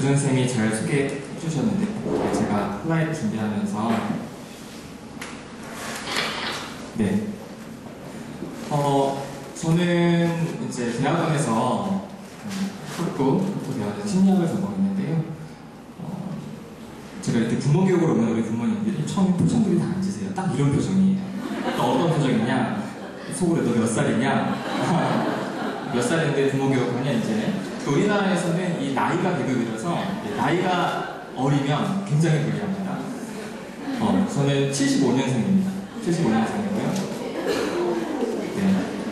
교장선생님이 잘 소개해 주셨는데 제가 슬라이드 준비하면서 저는 이제 대학원에서 학부대학원에서 심리학을 전공했는데요. 제가 이렇게 부모 교육을 오면 우리 부모님들이 처음에 표정들이 다 앉으세요. 딱 이런 표정이에요. 어떤 표정이냐? 속으로 너 몇 살이냐? 몇 살인데 부모 교육하냐 이제. 우리나라에서는 이 나이가 계급이라서 나이가 어리면 굉장히 불리합니다. 저는 75년생입니다. 75년생이고요.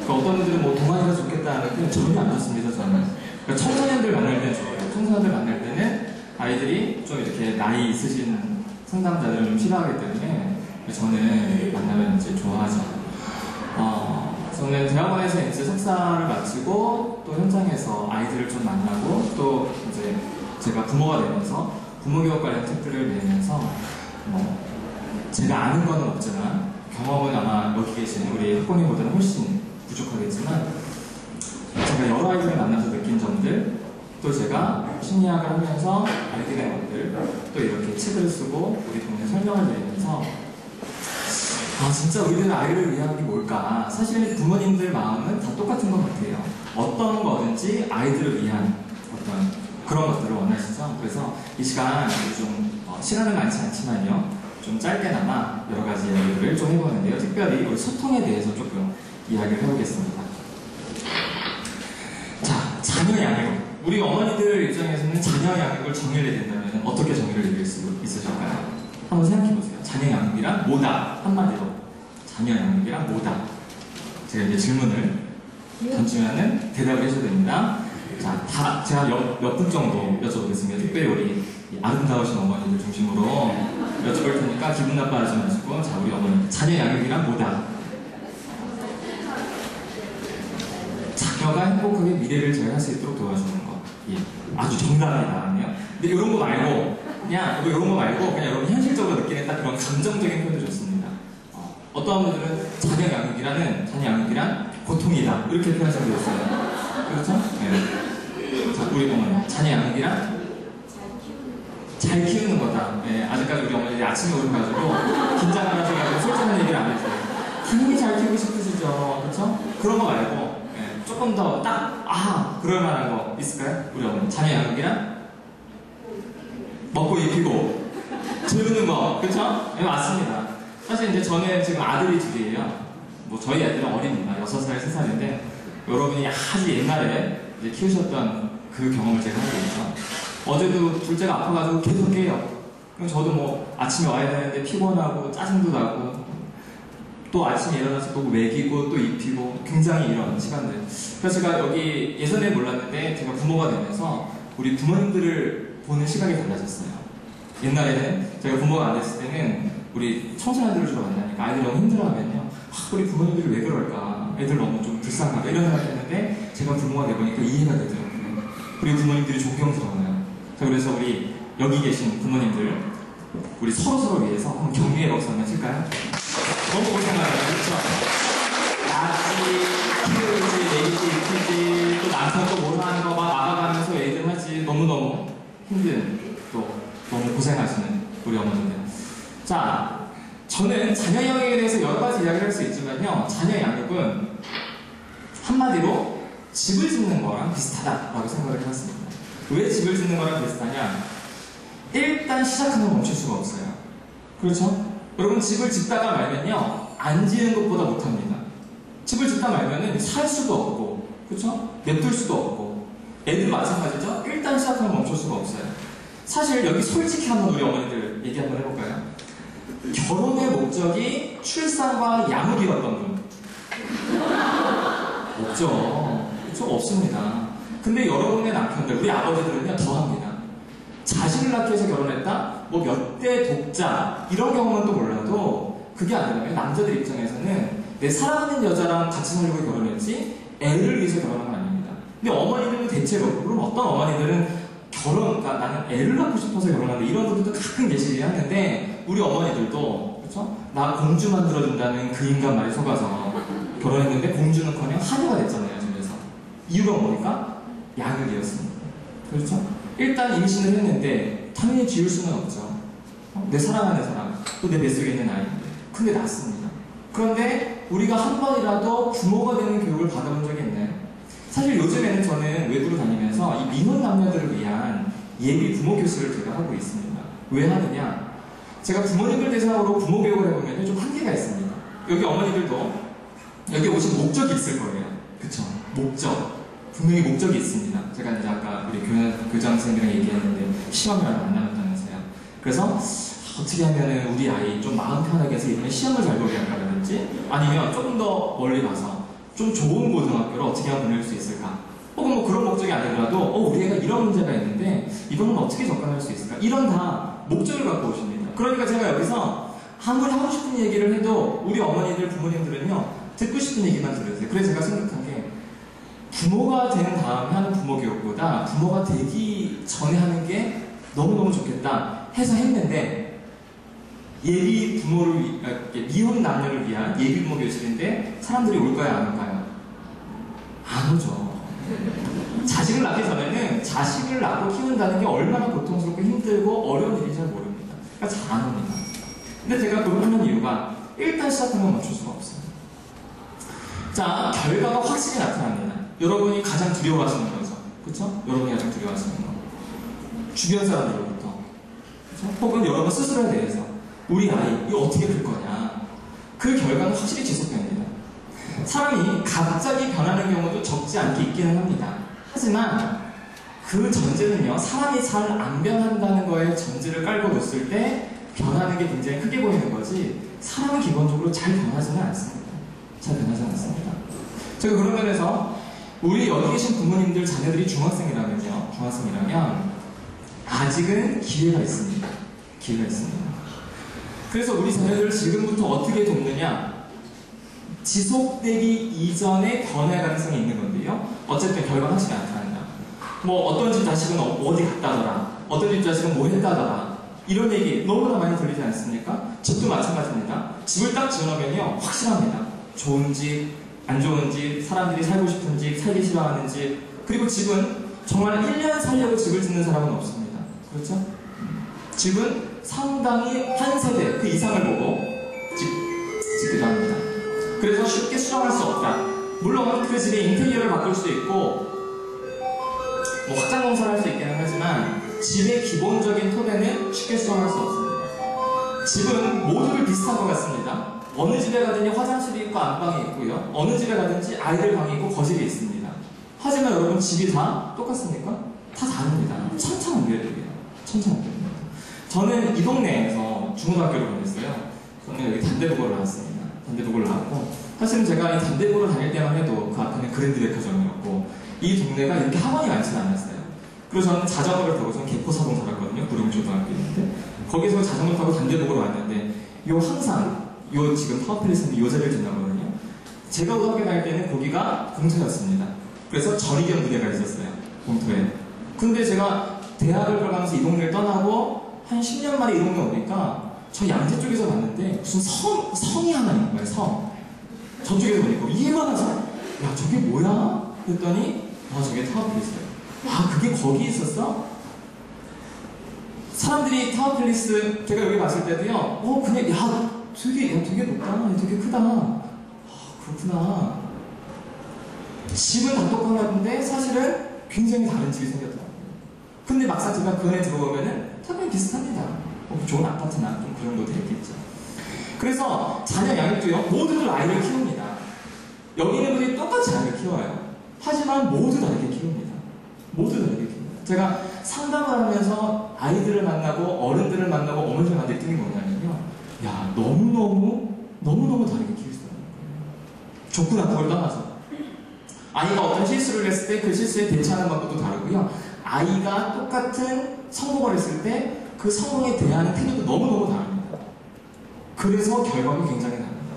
어떤 분들은 뭐 동안이가 좋겠다 하는데 전혀 안 좋습니다. 저는. 그러니까 청소년들 만날 때는 좋아요. 청소년들 만날 때는 아이들이 좀 이렇게 나이 있으신 상담자들을 좀 싫어하기 때문에 저는 만나면 이제 좋아하죠. 저는 대학원에서 이제 석사를 마치고 또 현장에서 아이들을 좀 만나고 또 이제 제가 부모가 되면서 부모교육 관련 책들을 내면서 제가 아는 건 없지만 경험은 아마 여기 계신 우리 학부모님보다는 훨씬 부족하겠지만 제가 여러 아이들을 만나서 느낀 점들 또 제가 심리학을 하면서 알게 된 것들 또 이렇게 책을 쓰고 우리 동네 설명을 드리면서 진짜 우리들은 아이를 위한 게 뭘까? 사실 부모님들 마음은 다 똑같은 것 같아요. 어떤 거든지 아이들을 위한 어떤 그런 것들을 원하시죠. 그래서 이 시간 좀 시간은 많지 않지만요. 좀 짧게나마 여러 가지 이야기들을 좀 해보는데요. 특별히 우리 소통에 대해서 조금 이야기를 해보겠습니다. 자, 자녀 양육. 우리 어머니들 입장에서는 자녀 양육을 정의를 내린다면 어떻게 정의를 내릴 수 있으실까요? 한번 생각해보세요. 자녀 양육이란 뭐다? 한마디로. 자녀 양육이란 뭐다? 제가 이제 질문을 던지면은 대답을 해줘야 됩니다. 자, 제가 몇 분 정도 여쭤보겠습니다. 특별히 우리 아름다우신 어머니들 중심으로 여쭤볼 테니까 기분 나빠하지 마시고, 자, 우리 어머니. 자녀 양육이란 뭐다? 자녀가 행복하게 미래를 잘 할 수 있도록 도와주는 것. 예. 아주 정답이다. 근데 이런 거 말고, 그냥 여러분 현실적으로 느끼는 딱 그런 감정적인 표현도 좋습니다. 어떠한 분들은 자녀 양육이란 고통이다. 이렇게 표현하시는 분 있어요. 그렇죠? 네. 자, 우리 어머니. 자녀 양육이란 잘 키우는 거다. 네, 아직까지 우리 어머니들이 아침에 오셔가지고 긴장을 하셔가지고 솔직한 얘기를 안 해줘요. 당연히 잘 키우고 싶으시죠. 그렇죠? 그런 거 말고 조금 더 그럴 만한 거 있을까요? 우리 어머니. 자녀 양육이란 먹고 입히고 재우는 거. 그렇죠? 네, 맞습니다. 사실 이제 저는 지금 아들이 둘이에요. 저희 아들은 어립니다. 6살, 3살인데 여러분이 아주 옛날에 이제 키우셨던 그 경험을 제가 하고 있죠. 어제도 둘째가 아파가지고 계속 깨요. 그럼 저도 아침에 와야 되는데 피곤하고 짜증도 나고 또 아침에 일어나서 또 먹이고 또 입히고 굉장히 이런 시간들. 그래서 제가 여기 예전에 몰랐는데 제가 부모가 되면서 우리 부모님들을 보는 시각이 달라졌어요. 옛날에는 제가 부모가 안 됐을 때는 우리 청소년들을 주로 만나니까 아이들이 너무 힘들어하면요. 우리 부모님들이 왜 그럴까? 애들 너무 좀 불쌍하다 이런 생각했는데 제가 부모가 되보니까 이해가 되더라고요. 우리 부모님들이 존경스러워요. 그래서 우리 여기 계신 부모님들 우리 서로서로 위해서 한번 격려의 박수 한번 칠까요? 너무 고생하잖아요. 그렇죠? 낳지, 키우지, 내기지, 입히지, 또 남편 또 뭘 하는 거 막 막아가면서 애들 하지. 너무너무 힘든 또 너무 고생하시는 우리 어머님들. 자, 저는 자녀 양육에 대해서 여러 가지 이야기를 할 수 있지만요. 자녀 양육은 한마디로 집을 짓는 거랑 비슷하다라고 생각을 해봤습니다. 왜 집을 짓는 거랑 비슷하냐? 일단 시작하면 멈출 수가 없어요. 그렇죠? 여러분 집을 짓다가 말면요. 안 지은 것보다 못합니다. 집을 짓다 말면은 살 수도 없고, 그렇죠? 냅둘 수도 없고. 애들 마찬가지죠? 일단 시작하면 멈출 수가 없어요. 사실 여기 솔직히 한번 우리 어머니들 얘기 한번 해볼까요? 결혼의 목적이 출산과 양육이었던 분 없죠. 그렇죠? 없습니다. 근데 여러분의 남편들, 우리 아버지들은요 더합니다. 자식을 낳기 위해서 결혼했다? 몇 대 독자 이런 경우는 또 몰라도 그게 아니라면 남자들 입장에서는 내 사랑하는 여자랑 같이 살려고 결혼했지 애를 위해서 결혼한 건 아닙니다. 근데 어머니들은 대체로, 물론 어떤 어머니들은 그러니까 나는 애를 낳고 싶어서 결혼한다 이런 분들도 가끔 계시긴 하는데 우리 어머니들도 그렇죠? 나 공주 만들어준다는 그 인간 말에 속아서 결혼했는데 공주는커녕 하녀가 됐잖아요. 집에서. 이유가 뭡니까? 양육이었습니다. 그렇죠? 일단 임신을 했는데 당연히 지울 수는 없죠. 내 사랑하는 사람, 또 내 뱃속에 있는 아이. 근데 낳습니다. 그런데 우리가 한 번이라도 부모가 되는 교육을 받아본 적이 있나요? 사실 요즘에는 저는 외부로 다니면서 이 미혼 남녀들을 위한 예비 부모 교실을 제가 하고 있습니다. 왜 하느냐? 제가 부모님들 대상으로 부모 교육을 해보면 좀 한계가 있습니다. 여기 어머니들도 여기 오신 목적이 있을 거예요. 그쵸? 목적. 분명히 목적이 있습니다. 제가 이제 아까 우리 교장 선생님이랑 얘기했는데 시험을 안 나눴다면서요. 그래서 어떻게 하면은 우리 아이 좀 마음 편하게 해서 이번에 시험을 잘 보게 할까라든지 아니면 조금 더 멀리 가서 좀 좋은 고등학교를 어떻게 하면 보낼 수 있을까? 혹은 뭐 그런 목적이 아니더라도 우리 애가 이런 문제가 있는데 이거는 어떻게 접근할 수 있을까? 이런 다 목적을 갖고 오십니다. 그러니까 제가 여기서 아무리 하고 싶은 얘기를 해도 우리 어머니들, 부모님들은요 듣고 싶은 얘기만 들으세요. 그래서 제가 생각한 게 부모가 된 다음에 하는 부모 교육보다 부모가 되기 전에 하는 게 너무너무 좋겠다 해서 했는데 예비 부모를 미혼 남녀를 위한 예비 부모 교실인데 사람들이 올까요 안 올까요? 안 오죠. 자식을 낳기 전에는 자식을 낳고 키운다는 게 얼마나 고통스럽고 힘들고 어려운 일인지 잘 모릅니다. 그러니까 잘 안 옵니다. 근데 제가 그걸 하는 이유가 일단 시작하면 멈출 수가 없어요. 자, 결과가 확실히 나타납니다. 여러분이 가장 두려워하시는 거죠. 그렇죠? 여러분이 가장 두려워하시는 거. 주변 사람들로부터. 그렇죠? 혹은 여러분 스스로에 대해서 우리 아이 이거 어떻게 클 거냐. 그 결과는 확실히 지속됩니다. 사람이 갑자기 변하는 경우도 적지 않게 있기는 합니다. 하지만 그 전제는요, 사람이 잘 안 변한다는 거에 전제를 깔고 놓았을 때 변하는 게 굉장히 크게 보이는 거지 사람은 기본적으로 잘 변하지는 않습니다. 잘 변하지 않습니다. 제가 그런 면에서 우리 여기 계신 부모님들 자녀들이 중학생이라면 아직은 기회가 있습니다. 기회가 있습니다. 그래서 우리 자녀들을 지금부터 어떻게 돕느냐? 지속되기 이전에 변할 가능성이 있는 건데요. 어쨌든 결과가 확실히 나타난다. 뭐 어떤 집 자식은 어디 갔다더라. 어떤 집 자식은 뭐 했다더라. 이런 얘기 너무나 많이 들리지 않습니까? 집도 마찬가지입니다. 집을 딱 지어놓으면요 확실합니다. 좋은 집, 안 좋은 집, 사람들이 살고 싶은 집, 살기 싫어하는 집. 그리고 집은 정말 1년 살려고 집을 짓는 사람은 없습니다. 그렇죠? 집은 상당히 한 세대 그 이상을 보고 짓기도 합니다. 그래서 쉽게 수정할 수 없다. 물론 그 집의 인테리어를 바꿀 수도 있고 뭐 확장 공사를 할 수 있기는 하지만 집의 기본적인 토대는 쉽게 수정할 수 없습니다. 집은 모두들 비슷한 것 같습니다. 어느 집에 가든지 화장실이 있고 안방이 있고요. 어느 집에 가든지 아이들 방이 있고 거실이 있습니다. 하지만 여러분 집이 다 똑같습니까? 다 다릅니다. 천차만별이에요. 천차만별입니다. 저는 이 동네에서 중고등학교를 보냈어요. 저는 여기 단대부고를 나왔습니다. 단대부고를 나왔고 사실은 제가 이 단대부고를 다닐 때만 해도 그 앞에는 그랜드 백화점이었고 이 동네가 이렇게 학원이 많지는 않았어요. 그리고 저는 자전거를 타고 저는 개포사동 살았거든요. 구룡초등학교인데 거기서 자전거 타고 단대부고로 왔는데 항상 지금 파워플레이스인데 요 자리를 지나거든요. 제가 고등학교 다닐 때는 거기가 공터였습니다. 그래서 전이견 무대가 있었어요. 공터에. 근데 제가 대학을 들어가면서 이 동네를 떠나고 한 10년 만에 이 동네 오니까 저 양재 쪽에서 봤는데 무슨 성이 하나 있는 거예요. 성. 저쪽에서 보니까 이만한 성. 야 저게 뭐야? 그랬더니 저게 타워플레이스예요. 그게 거기 있었어? 사람들이 타워플레이스 제가 여기 봤을 때도요 그냥 되게 높다. 되게 크다. 그렇구나. 집은 다 똑같은데 사실은 굉장히 다른 집이 생겼더라고요. 근데 막상 제가 그 안에 들어오면은 당연히 비슷합니다. 좋은 아파트나 좀 그 정도 되겠죠. 그래서 자녀 양육도요 모두들 아이를 키웁니다. 여기 있는 분이 똑같이 아이를 키워요. 하지만 모두 다르게 키웁니다. 모두 다르게 키웁니다. 제가 상담을 하면서 아이들을 만나고 어른들을 만나고 어머니를 만날 때 느낀 게 뭐냐면요. 너무너무 다르게 키울 수 있는 거예요. 좋고 나쁘고를 떠나서. 아이가 어떤 실수를 했을 때 그 실수에 대처하는 방법도 다르고요. 아이가 똑같은 성공을 했을 때 그 성공에 대한 태도도 너무너무 다릅니다. 그래서 결과가 굉장히 다릅니다.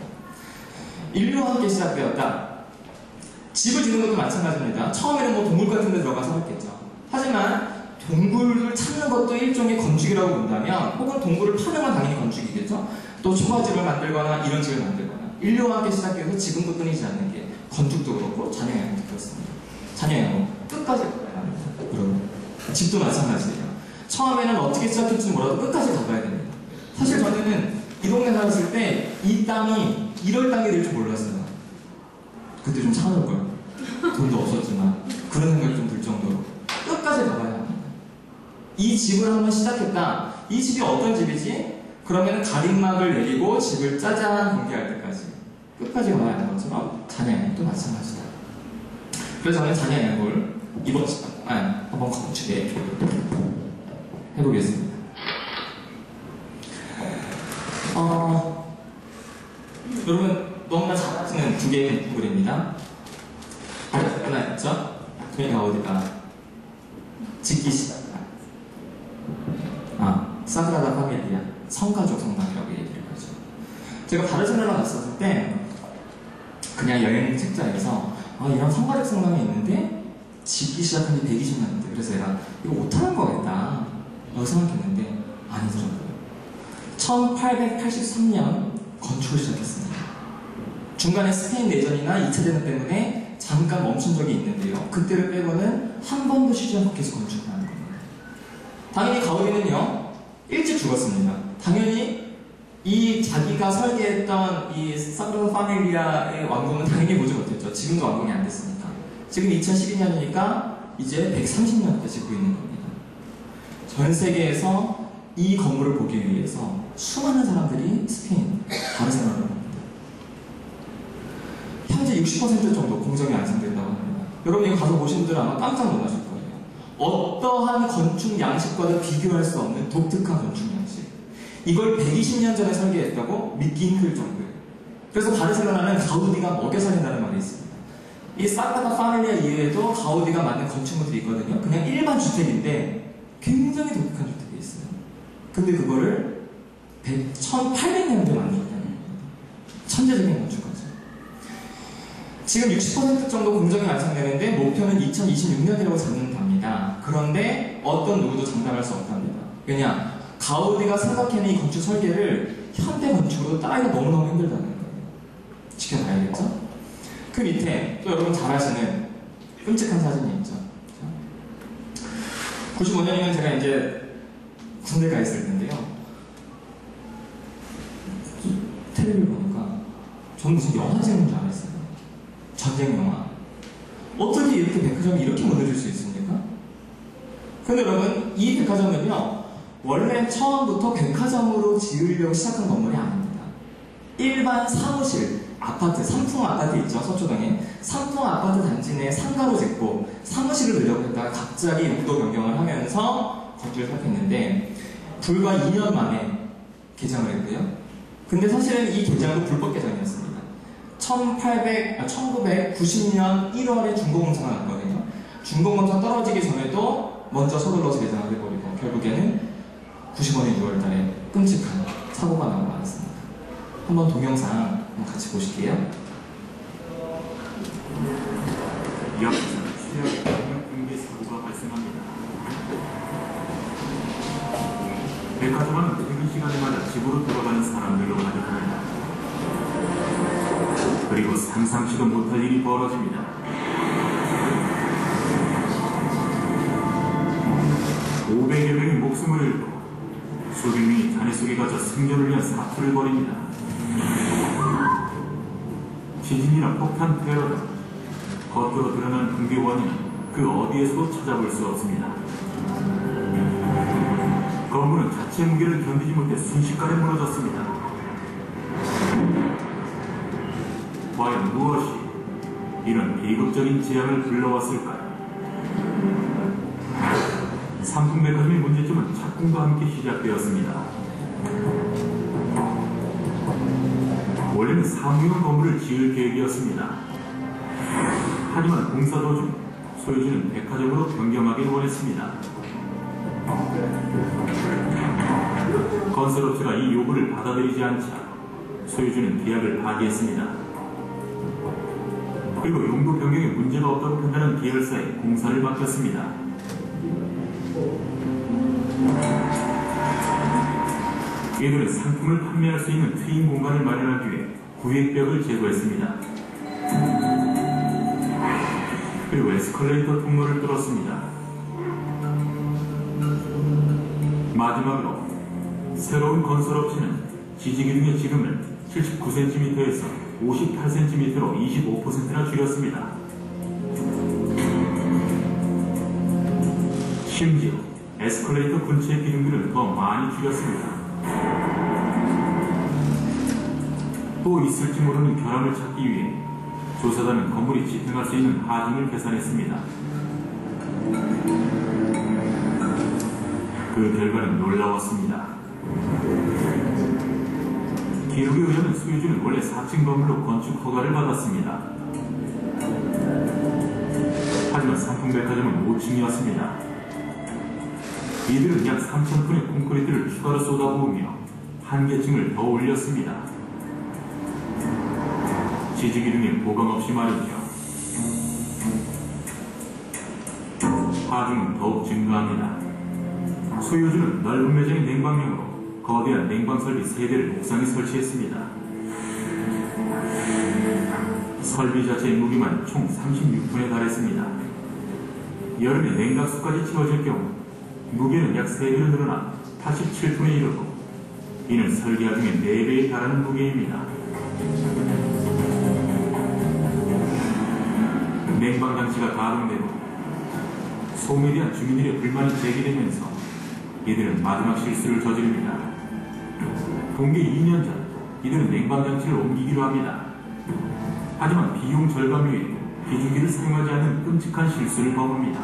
인류와 함께 시작되었다. 집을 짓는 것도 마찬가지입니다. 처음에는 뭐 동굴 같은 데 들어가서 했겠죠. 하지만 동굴을 찾는 것도 일종의 건축이라고 본다면 혹은 동굴을 파는 건 당연히 건축이겠죠. 또 초가집을 만들거나 이런 집을 만들거나 인류와 함께 시작해서 지금도 끊이지 않는 게 건축도 그렇고 자녀 양육도 그렇습니다. 자녀 양육 끝까지 가야 합니다. 여러분 집도 마찬가지예요. 처음에는 어떻게 시작할지 몰라도 끝까지 가봐야 됩니다. 사실 저는 이 동네 살았을 때 이 땅이 이럴 땅이 될 줄 몰랐어요. 그때 좀 참을걸. 돈도 없었지만 그런 생각이 좀 들 정도로 끝까지 가봐야 합니다. 이 집을 한번 시작했다. 이 집이 어떤 집이지? 그러면 가림막을 내리고 집을 짜잔 공개할 때까지 끝까지 가야 하는 것처럼 자녀여행도 마찬가지다. 그래서 저는 자녀여행을 이번 시간에 한번 건축에 해보겠습니다. 여러분 너무나 잘 아시는 두 개의 건물입니다. 하나 있죠? 동해가 어디가 짓기 시작한 사그라다 파밀리아 성가족 성당이라고 얘기를 하죠. 제가 바르셀로나 갔었을 때 그냥 여행 책자에서 이런 성가족 성당이 있는데 짓기 시작한 지 120년인데 그래서 내가 이거 못하는 거겠다 라고 생각했는데 아니더라고요. 1883년 건축을 시작했습니다. 중간에 스페인 내전이나 2차 대전 때문에 잠깐 멈춘 적이 있는데요. 그때를 빼고는 한 번도 쉬지 않고 계속 건축을 하는 겁니다. 당연히 가우디는요 일찍 죽었습니다. 당연히 이 자기가 설계했던 이 사그라다 파밀리아의 완공은 당연히 보지 못했죠. 지금도 완공이 안 됐으니까. 지금 2012년이니까 이제 130년째 짓고 있는 겁니다. 전 세계에서 이 건물을 보기 위해서 수많은 사람들이 스페인 바르셀로나로 갑니다. 현재 60% 정도 공정이 완성된다고 합니다. 여러분 이거 가서 보신 분들은 아마 깜짝 놀라실 거예요. 어떠한 건축 양식과도 비교할 수 없는 독특한 건축 양식. 이걸 120년 전에 설계했다고 믿기 힘들 정도예요. 그래서 바르셀로나는 가우디가 먹여 살린다는 말이 있습니다. 이 사그라다 파밀리아 이외에도 가우디가 만든 건축물들이 있거든요. 그냥 일반 주택인데 굉장히 독특한 주택이 있어요. 근데 그거를 1800년도에 만들었다는 겁니다. 천재적인 건축가죠. 지금 60% 정도 공정이 완성되는데 목표는 2026년이라고 잡는답니다. 그런데 어떤 누구도 장담할 수 없답니다. 왜냐? 가우디가 생각해낸 이 건축 설계를 현대 건축으로 따라하기가 너무너무 힘들다는 거예요. 지켜봐야겠죠? 그 밑에 또 여러분 잘 아시는 끔찍한 사진이 있죠. 95년이면 제가 이제 군대 가 있을 텐데요. 텔레비를 보니까 저는 무슨 영화 찍는 줄 알았어요. 전쟁 영화. 어떻게 이렇게 백화점이 이렇게 무너질 수 있습니까? 근데 여러분 이 백화점은요 원래 처음부터 백화점으로 지으려고 시작한 건물이 아닙니다. 일반 사무실, 아파트, 삼풍 아파트 있죠, 서초동에. 삼풍 아파트 단지 내 상가로 짓고 사무실을 넣으려고 했다가 갑자기 용도 변경을 하면서 건축을 시작했는데 불과 2년 만에 개장을 했고요. 근데 사실은 이 개장도 불법 개장이었습니다. 1990년 1월에 준공검사가 났거든요. 준공검사 떨어지기 전에도 먼저 서둘러서 개장을 해버리고 결국에는 95년 6월 달에 끔찍한 사고가 나고 말았습니다. 한번 동영상 한번 같이 보실게요. 이 앞에서 최악의 붕괴 사고가 발생합니다. 백화점은 퇴근 시간에마다 집으로 돌아가는 사람들로 가득합니다. 그리고 상상치도 못할 일이 벌어집니다. (500여 명이 목숨을 잃고 수백 명이 잔해 속에 갇혀 생존을 위한 사투를 벌입니다. 지진이나 폭탄 테러 등 겉으로 드러난 붕괴 원인은 그 어디에서도 찾아볼 수 없습니다. 건물은 자체 무게를 견디지 못해 순식간에 무너졌습니다. 과연 무엇이 이런 비극적인 재앙을 불러왔을까요? 삼풍백화점의 문제점은 착공과 함께 시작되었습니다. 원래는 상용형 건물을 지을 계획이었습니다. 하지만 공사 도중 소유주는 백화점으로 변경하길 원했습니다. 건설업체가 이 요구를 받아들이지 않자 소유주는 계약을 파기했습니다. 그리고 용도 변경에 문제가 없다고 판단한 계열사에 공사를 맡겼습니다. 이들은 상품을 판매할 수 있는 트임 공간을 마련하기 위해 구획벽을 제거했습니다. 그리고 에스컬레이터 통로를 뚫었습니다. 마지막으로 새로운 건설업체는 지지기둥의 지름을 79cm에서 58cm로 25%나 줄였습니다. 심지어 에스컬레이터 근처의 기둥들을 더 많이 줄였습니다. 또 있을지 모르는 결함을 찾기 위해 조사단은 건물이 지탱할 수 있는 하중을 계산했습니다. 그 결과는 놀라웠습니다. 기록에 의하면 수유주는 원래 4층 건물로 건축 허가를 받았습니다. 하지만 삼풍백화점은 5층이었습니다. 이들은 약 3,000톤의 콘크리트를 추가로 쏟아부으며 한계층을 더 올렸습니다. 지지기둥에 보강 없이 말이죠. 하중은 더욱 증가합니다. 소유주는 넓은 매장의 냉방용으로 거대한 냉방 설비 3대를 옥상에 설치했습니다. 설비 자체의 무게만 총 36톤에 달했습니다. 여름에 냉각수까지 채워질 경우 무게는 약 3배로 늘어나 87톤에 이르고 이는 설계하 중에 4배에 달하는 무게입니다. 냉방장치가 가동되고 소음에 대한 주민들의 불만이 제기되면서 이들은 마지막 실수를 저지릅니다. 동계 2년 전 이들은 냉방장치를 옮기기로 합니다. 하지만 비용 절감 위에 기중기를 사용하지 않는 끔찍한 실수를 범합니다.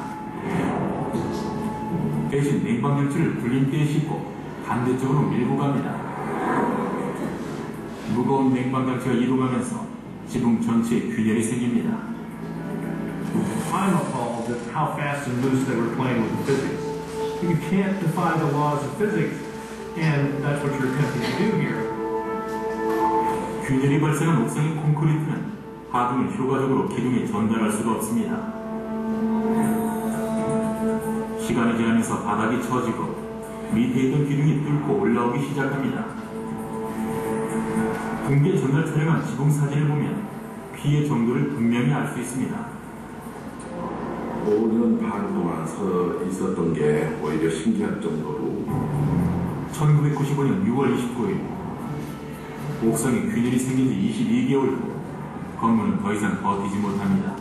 대신 냉방장치를 굴림대에 싣고 반대쪽으로 밀고 갑니다. 무거운 냉방장치가 이동하면서 지붕 전체에 균열이 생깁니다. I'm appalled at how fast and loose they were playing with the physics. You can't defy the laws of physics, and that's what you're attempting to do here. 균열이 발생한 옥상의 콘크리트는 하중을 효과적으로 기둥에 전달할 수가 없습니다. 시간이 지나면서 바닥이 처지고 밑에 있던 기둥이 뚫고 올라오기 시작합니다. 붕괴 전날 촬영한 지붕 사진을 보면 피해 정도를 분명히 알 수 있습니다. 5년 반 동안 서 있었던 게 오히려 신기할 정도로 1995년 6월 29일 옥상에 균열이 생긴 지 22개월 후 건물은 더 이상 버티지 못합니다.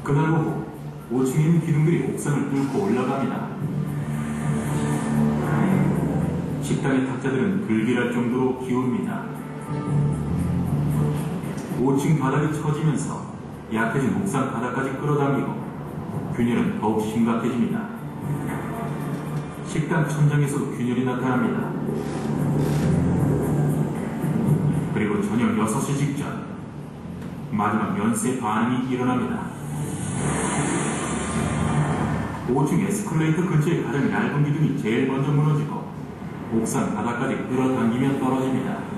그날 오후 5층에 있는 기둥들이 옥상을 뚫고 올라갑니다. 식당의 탁자들은 불길할 정도로 기웁니다. 5층 바닥이 처지면서 약해진 옥상 바닥까지 끌어당기고 균열은 더욱 심각해집니다. 식당 천장에서도 균열이 나타납니다. 그리고 저녁 6시 직전 마지막 연쇄 반응이 일어납니다. 5층 에스컬레이터 근처의 가장 얇은 기둥이 제일 먼저 무너지고 옥상 바닥까지 끌어당기며 떨어집니다.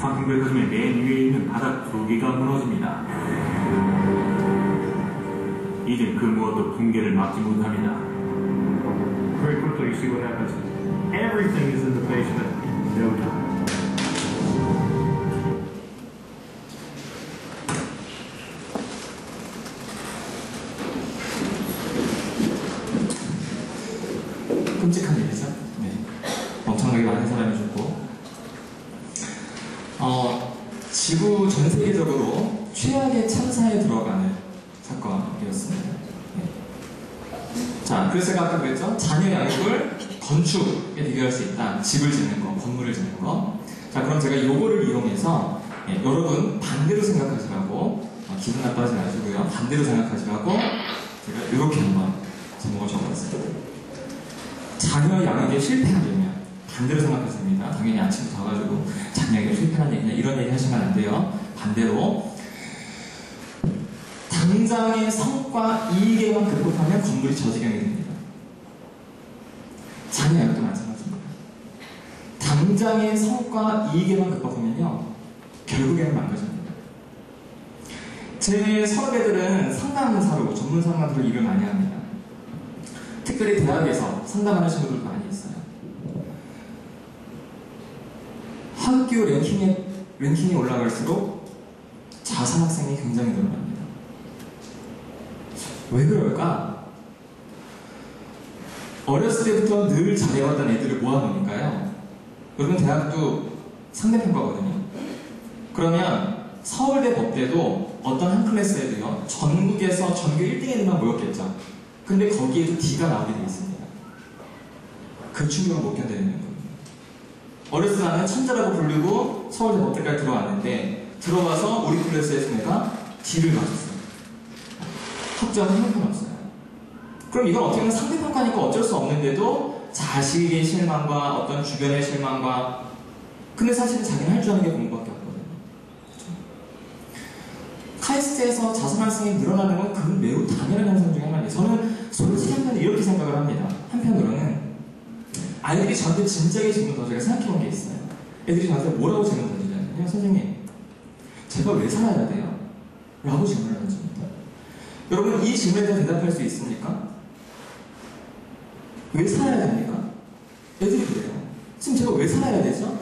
삼풍백화점의 맨 위에 있는 바닥 2개가 무너집니다. 이젠 그 무엇도 붕괴를 막지 못합니다. Very quickly, you see what happens. Everything is in the basement in no time. 끔찍한 일이죠. 네. 엄청나게 많은 사람이 죽고, 지구 전 세계적으로 최악의 참사에 들어가는 사건이었습니다. 네. 자, 그래서 제가 아까 그랬죠. 자녀 양육을 건축에 비교할 수 있다. 집을 짓는 거, 건물을 짓는 거. 자, 그럼 제가 요거를 이용해서 여러분 반대로 생각하시라고, 기분 나빠하지 마시고요. 반대로 생각하시라고 제가 이렇게 한번 제목을 적어봤습니다. 자녀 양육에 실패하려면 반대로 생각했습니다. 당연히 아침부터 와가지고 자녀 양육에 실패한 얘기냐 이런 얘기 하시면 안 돼요. 반대로 당장의 성과 이익에만 극복하면 건물이 저지경이 됩니다. 자녀 양육도 마찬가지입니다. 당장의 성과 이익에만 극복하면요 결국에는 망가집니다. 제 선후배들은 상담사로 전문 상담사로 일을 많이 합니다. 특별히 대학에서 상담하는 친구들도 많이 있어요. 학교 랭킹이 올라갈수록 자살 학생이 굉장히 늘어납니다. 왜 그럴까? 어렸을 때부터 늘 잘해왔던 애들을 모아놓으니까요. 여러분 대학도 상대평가거든요. 그러면 서울대 법대도 어떤 한 클래스에도요, 전국에서 전교 1등 애들만 모였겠죠. 근데 거기에도 D가 나오게 되어 있습니다. 그 충격을 못 견뎌내는 거예요. 어렸을 때 나는 천재라고 부르고 서울대 법대까지 들어왔는데, 들어와서 우리 클래스에서 내가 D를 맞았어요. 학점은 형편없어요. 그럼 이건 어떻게 보면 상대평가니까 어쩔 수 없는데도 자식의 실망과 어떤 주변의 실망과, 근데 사실은 자기는 할 줄 아는 게 공부밖에 없거든요. 그렇죠? 카이스트에서 자선학생이 늘어나는 건 그건 매우 당연한 현상 중에 하나예요. 저는 솔직히 한편에 이렇게 생각을 합니다. 한편으로는 아이들이 저한테 진지하게 질문 던져서 제가 생각해본 게 있어요. 애들이 저한테 뭐라고 질문 던지냐면요. 선생님, 제가 왜 살아야 돼요? 라고 질문을 던집니다. 여러분, 이 질문에 대해 대답할 수 있습니까? 왜 살아야 됩니까? 애들이 그래요. 지금 제가 왜 살아야 되죠?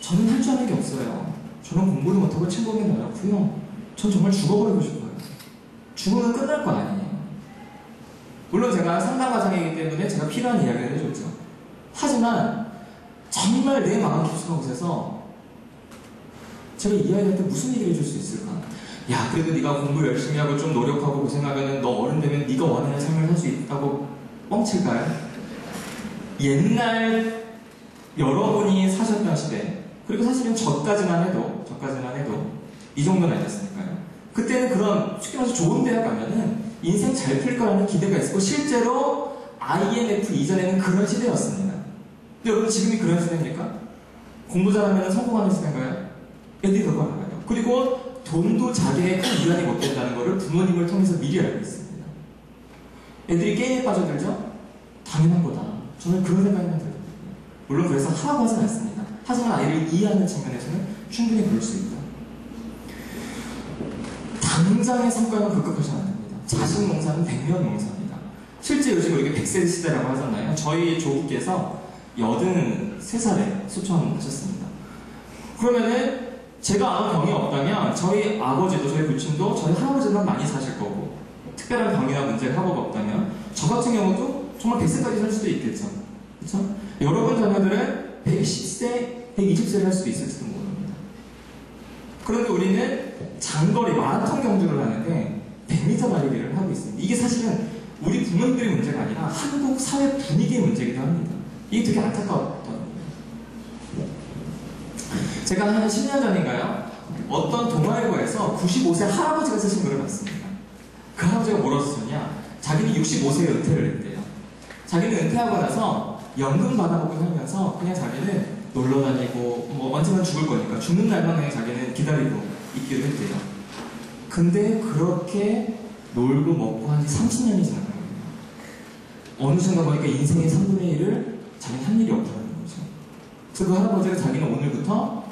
저는 할 줄 아는 게 없어요. 저는 공부를 못하고 친구에게 나왔고요. 전 정말 죽어버리고 싶어요. 죽으면 끝날 거 아니에요. 물론 제가 상담 과정이기 때문에 제가 필요한 이야기를 해줬죠. 하지만 정말 내 마음 깊숙한 곳에서 제가 이 아이한테 무슨 얘기를 해줄 수 있을까? 야, 그래도 네가 공부 열심히 하고 좀 노력하고 고생하면 너 어른 되면 네가 원하는 삶을 살 수 있다고 뻥칠까요? 옛날 여러분이 사셨던 시대, 그리고 사실은 저까지만 해도 이 정도는 아니었으니까요. 그때는 그런 쉽게 말해서 좋은 대학 가면은 인생 잘 풀 거라는 기대가 있었고, 실제로 IMF 이전에는 그런 시대였습니다. 근데 여러분 지금이 그런 시대입니까? 공부 잘하면 성공하는 시대인가요? 애들이 그걸 알아요. 그리고 돈도 자기의 큰 유한이 못 된다는 것을 부모님을 통해서 미리 알고 있습니다. 애들이 게임에 빠져들죠? 당연한 거다. 저는 그런 생각이 들어요. 물론 그래서 하라고 하진 않습니다. 하지만 아이를 이해하는 측면에서는 충분히 그럴 수 있다. 당장의 성과는 급급하지 않습니다. 자식 농사는 백년 농사입니다. 실제 요즘 우리가 100세 시대라고 하잖아요. 저희 조부께서 83살에 소천하셨습니다. 그러면은 제가 아무 병이 없다면 저희 아버지도 저희 부친도 저희 할아버지만 많이 사실 거고, 특별한 병이나 문제가 하고가 없다면 저 같은 경우도 정말 100세까지 살 수도 있겠죠. 그렇죠? 여러분 자녀들은 110세, 120세를 할 수도 있을지도 모릅니다. 그런데 우리는 장거리 마라톤 경주를 하는데 100m 달리기를 하고 있습니다. 이게 사실은 우리 부모님들의 문제가 아니라 한국 사회 분위기의 문제이기도 합니다. 이게 되게 안타까웠거든요. 제가 한 10년 전인가요? 어떤 동아일보에서 95세 할아버지가 쓰신 글을 봤습니다. 그 할아버지가 뭐라고 썼냐? 자기는 65세에 은퇴를 했대요. 자기는 은퇴하고 나서 연금 받아먹고 살면서 그냥 자기는 놀러 다니고 뭐 언젠간 죽을 거니까 죽는 날만 그냥 자기는 기다리고 있기로 했대요. 근데 그렇게 놀고 먹고 한 지 30년이 지난 거예요. 어느 순간 보니까 인생의 3분의 1을 자기는 한 일이 없다는 거죠. 그래서 그 할아버지가 자기는 오늘부터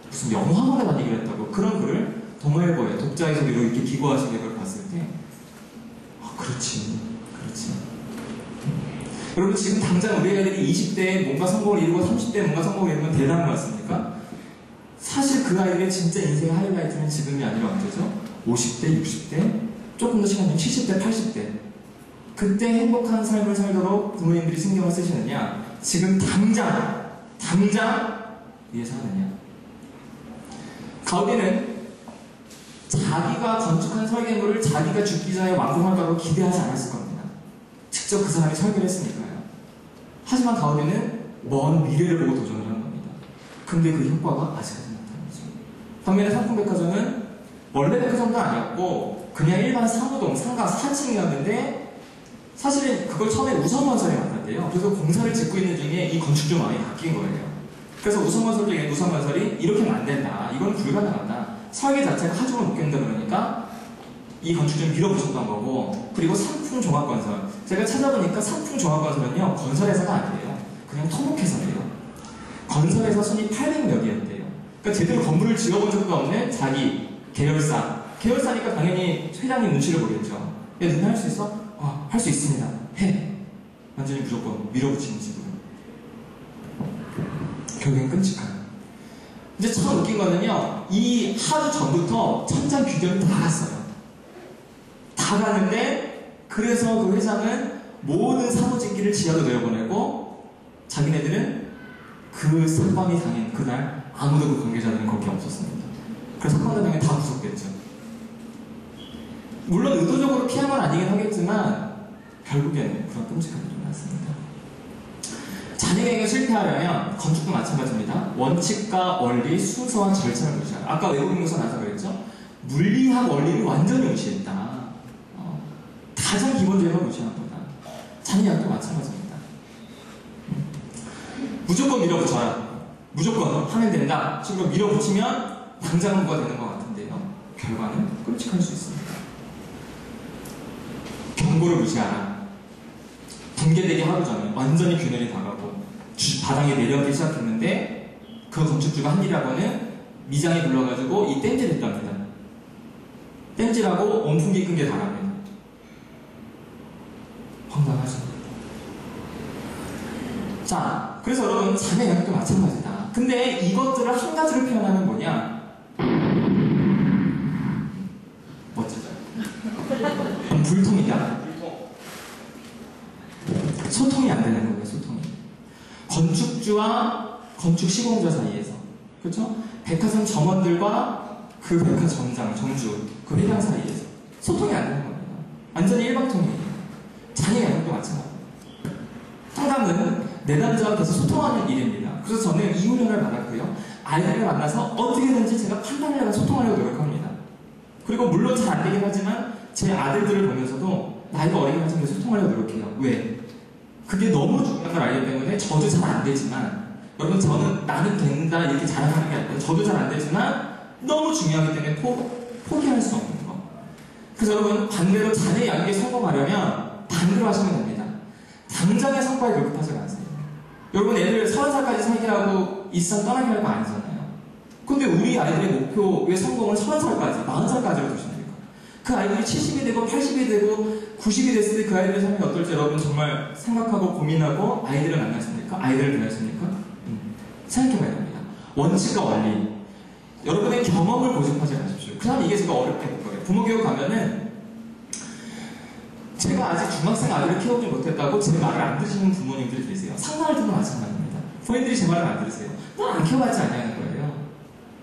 무슨 영어학원에 다니기로 했다고 그런 글을 동아일보에 독자의 소리로 이렇게 기고하시는 걸 봤을 때 그렇지. 여러분 지금 당장 우리 애들이 20대에 뭔가 성공을 이루고 30대에 뭔가 성공을 이루면 대단한 것 같습니까? 사실 그 아이들의 진짜 인생의 하이라이트는 지금이 아니라 언제죠? 50대, 60대, 조금 더 시간 좀 70대, 80대. 그때 행복한 삶을 살도록 부모님들이 신경을 쓰시느냐? 지금 당장 위해서 하느냐? 가우디는 자기가 건축한 설계물을 자기가 죽기 전에 완공할 거라고 기대하지 않았을 겁니다. 직접 그 사람이 설계를 했으니까요. 하지만 가우디는 먼 미래를 보고 도전을 한 겁니다. 근데 그 효과가 아직까지 나타나는 거죠. 반면에 상품백화점은 원래 백화점도 아니었고 그냥 일반 사무동, 상가 4층이었는데 사실은 그걸 처음에 우성건설에 맡았대요. 그래서 공사를 짓고 있는 중에 이 건축주 마음이 바뀐 거예요. 그래서 우성건설이 이렇게 하면 안 된다. 이건 불가능하다. 설계 자체가 하중을 못 견딘다 그러니까 이 건축주는 밀어붙였던 거고, 그리고 삼풍종합건설. 제가 찾아보니까 삼풍종합건설은요, 건설회사가 아니에요. 그냥 토목회사예요. 건설회사 순위 800몇이었대요. 그러니까 제대로 건물을 지어본 적도 없는 자기 계열사. 계열사니까 당연히 회장님 눈치를 보겠죠. 야, 너네 할 수 있어? 할 수 있습니다. 해. 완전히 무조건 밀어붙이는 식으로. 결국엔 끔찍한. 이제 참 웃긴 거는요, 이 하루 전부터 천장 규격이 다 갔어요. 다 가는데, 그래서 그 회사는 모든 사고짓기를 지하로 내려보내고 자기네들은 그 사건이 당한 그날 아무도 그 관계자들은 거기 없었습니다. 그래서 사건들 당연히 다 구속됐죠. 물론 의도적으로 피한 건 아니긴 하겠지만 결국에는 그런 끔찍한 일이 났습니다. 잔해경영을 실패하려면 건축도 마찬가지입니다. 원칙과 원리, 순서와 절차를 무시하라. 아까 외국인문서 나서 그랬죠? 물리학 원리를 완전히 무시했다. 가장 기본적인 걸 무시한 거다. 잔해경영도 마찬가지입니다. 무조건 밀어붙여라. 무조건 하면 된다. 식으로 밀어붙이면 당장은 뭐가 되는 것 같은데요. 결과는 끔찍할 수 있습니다. 경고를 무시하라. 붕괴되기 하루 전에 완전히 균열이 다가고 바닥에 내려오기 시작했는데 그 건축주가 한 일이라고는 미장이 불러가지고 이 땜질을 했답니다. 땜질하고 온풍기 끈 게 다랍니다. 황당하죠. 자, 그래서 여러분 잔해 영역도 마찬가지다. 근데 이것들을 한 가지로 표현하면 뭐냐? 멋지죠? 불통이다. 소통이 안 되는 거예요, 소통이. 건축주와 건축 시공자 사이에서. 그렇죠? 백화점 점원들과 그 백화점장, 점주, 그 회장 사이에서. 소통이 안 되는 겁니다. 완전히 일방통이에요. 잔해 영역도 마찬가지입니다. 상담은 내담자와 계속 소통하는 일입니다. 그래서 저는 이 훈련을 받았고요. 아이들을 만나서 어떻게든지 제가 판단을 하고 소통하려고 노력합니다. 그리고 물론 잘 안 되긴 하지만 제 아들들을 보면서도 나이가 어리긴 하지만 소통하려고 노력해요. 왜? 그게 너무 중요한 걸 알기 때문에 저도 잘 안 되지만 여러분 저는 나는 된다 이렇게 자랑하는 게 아니라 저도 잘 안 되지만 너무 중요하기 때문에 포기할 수 없는 거. 그래서 여러분 반대로 자녀의 양육에 성공하려면 반대로 하시면 됩니다. 당장의 성과에 급급하지 마세요. 여러분 애들 30살까지 살기라고 이상 떠나게 할 거 아니잖아요. 근데 우리 아이들의 목표의 성공을 30살까지, 40살까지로 두시면 돼요. 그 아이들이 70이 되고 80이 되고 90이 됐을 때 그 아이들의 삶이 어떨지 여러분 정말 생각하고 고민하고 아이들을 만나십니까? 아이들을 대하십니까? 생각해봐야 됩니다. 원칙과 원리. 여러분의 경험을 고집하지 마십시오. 그 다음에 이게 제가 어렵게 볼 거예요. 부모 교육 가면은 제가 아직 중학생 아들을 키우지 못했다고 제 말을 안 들으시는 부모님들이 계세요. 상관할 때도 마찬가지입니다. 부모님들이 제 말을 안 들으세요. 너 안 키워봤지 않냐는 거예요.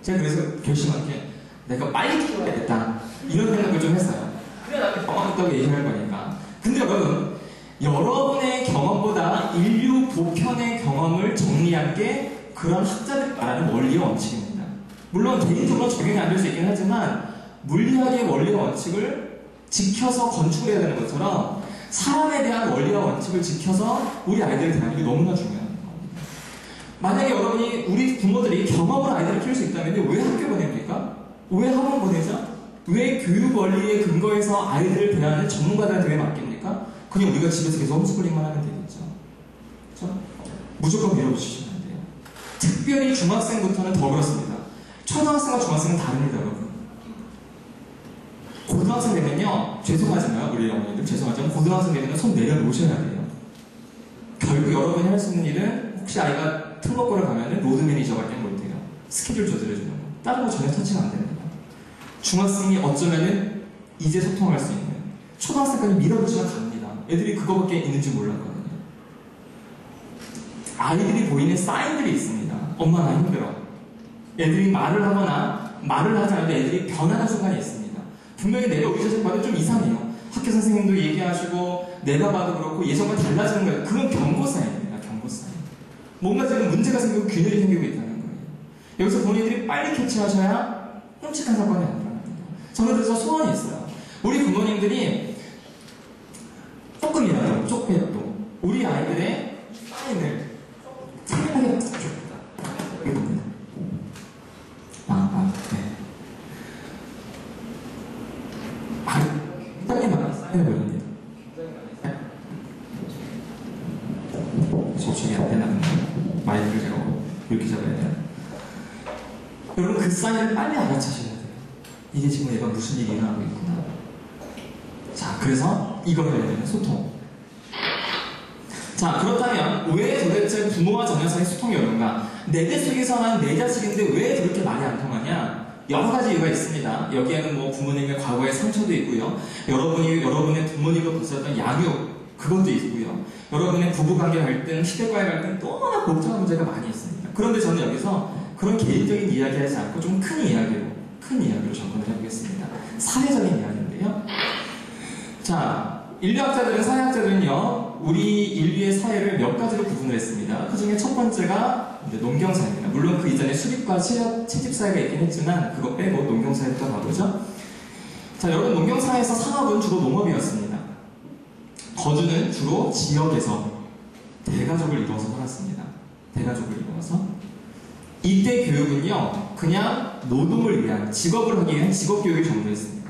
제가 그래서 결심한 게 내가 빨리 키워야겠다. 이런 생각을 좀 했어요. 그래 나한테 경험했다고 얘기할 거니까. 근데 여러분, 여러분의 경험보다 인류 보편의 경험을 정리한 게 그런 학자들이 말하는 원리의 원칙입니다. 물론 개인적으로 적용이 안 될 수 있긴 하지만 물리학의 원리의 원칙을 지켜서 건축을 해야 되는 것처럼 사람에 대한 원리와 원칙을 지켜서 우리 아이들을 대하는 게 너무나 중요한 겁니다. 만약에 여러분이 우리 부모들이 경험으로 아이들을 키울 수 있다면 왜 학교 보냅니까? 왜 학원 보내죠? 왜 교육 원리에 근거해서 아이들을 대하는 전문가들한테 왜 맡깁니까? 그냥 우리가 집에서 계속 홈스쿨링만 하면 되겠죠. 그렇죠? 무조건 밀어붙이시면 안 돼요. 특별히 중학생부터는 더 그렇습니다. 초등학생과 중학생은 다릅니다, 여러분. 고등학생 되면요, 죄송하지만 우리 어머니들 죄송하지만 고등학생 되면 손 내려놓으셔야 돼요. 결국 여러분이 할 수 있는 일은 혹시 아이가 특목고를 가면은 로드 매니저가 그냥 못해요. 스케줄 조절해주는 거. 다른 거 전혀 터치가 안 됩니다. 중학생이 어쩌면은 이제 소통할 수 있는 초등학생까지 밀어붙이면 갑니다. 애들이 그거밖에 있는지 몰랐거든요. 아이들이 보이는 사인들이 있습니다. 엄마 나 힘들어. 애들이 말을 하거나 말을 하지 않아도 애들이 변하는 순간이 있습니다. 분명히 내가 우리 자식 봐도 좀 이상해요. 학교 선생님도 얘기하시고 내가 봐도 그렇고 예전과 달라지는 거예요. 그건 경고 사인입니다. 경고 사인. 뭔가 지금 문제가 생기고 균열이 생기고 있다는 거예요. 여기서 본인들이 빨리 캐치하셔야 끔찍한 사건이 안 일어납니다. 저는 그래서 소원이 있어요. 우리 부모님들이 조금이라도 우리 아이들의 사인을 생각하게 부탁드립니다. 이겁니다. 네. 굉장히 많은 사인을 보입니다. 저쪽이 안 되나? 마이크를 제가 이렇게 잡아야 돼요. 여러분 그 사인을 빨리 알아차셔야 돼요. 이게 지금 얘가 무슨 일이 일어나고 있구나. 자, 그래서 이걸 해야 되는 소통. 자, 그렇다면 왜 도대체 부모와 자녀 사이 소통이 어려운가? 내대 속에서만 내 자식인데 왜 그렇게 말이 안 통하냐? 여러 가지 이유가 있습니다. 여기에는 뭐 부모님의 과거의 상처도 있고요. 여러분의 부모님으로 보셨던 양육, 그것도 있고요. 여러분의 부부관계 갈등, 시댁과의 갈등, 너무나 복잡한 문제가 많이 있습니다. 그런데 저는 여기서 그런 개인적인 이야기 하지 않고 좀 큰 이야기로 접근을 해보겠습니다. 사회적인 이야기인데요. 자, 인류학자들은, 사회학자들은요, 우리 인류의 사회를 몇 가지로 구분을 했습니다. 그 중에 첫 번째가 이제 농경사회입니다. 물론 그 이전에 수립과 채집사회가 있긴 했지만, 그거 빼고 농경사회부터 가보죠. 자, 여러분, 농경사회에서 산업은 주로 농업이었습니다. 거주는 주로 지역에서 대가족을 이루어서 살았습니다. 대가족을 이루어서. 이때 교육은요, 그냥 노동을 위한, 직업을 하기 위한 직업교육이 전부였습니다.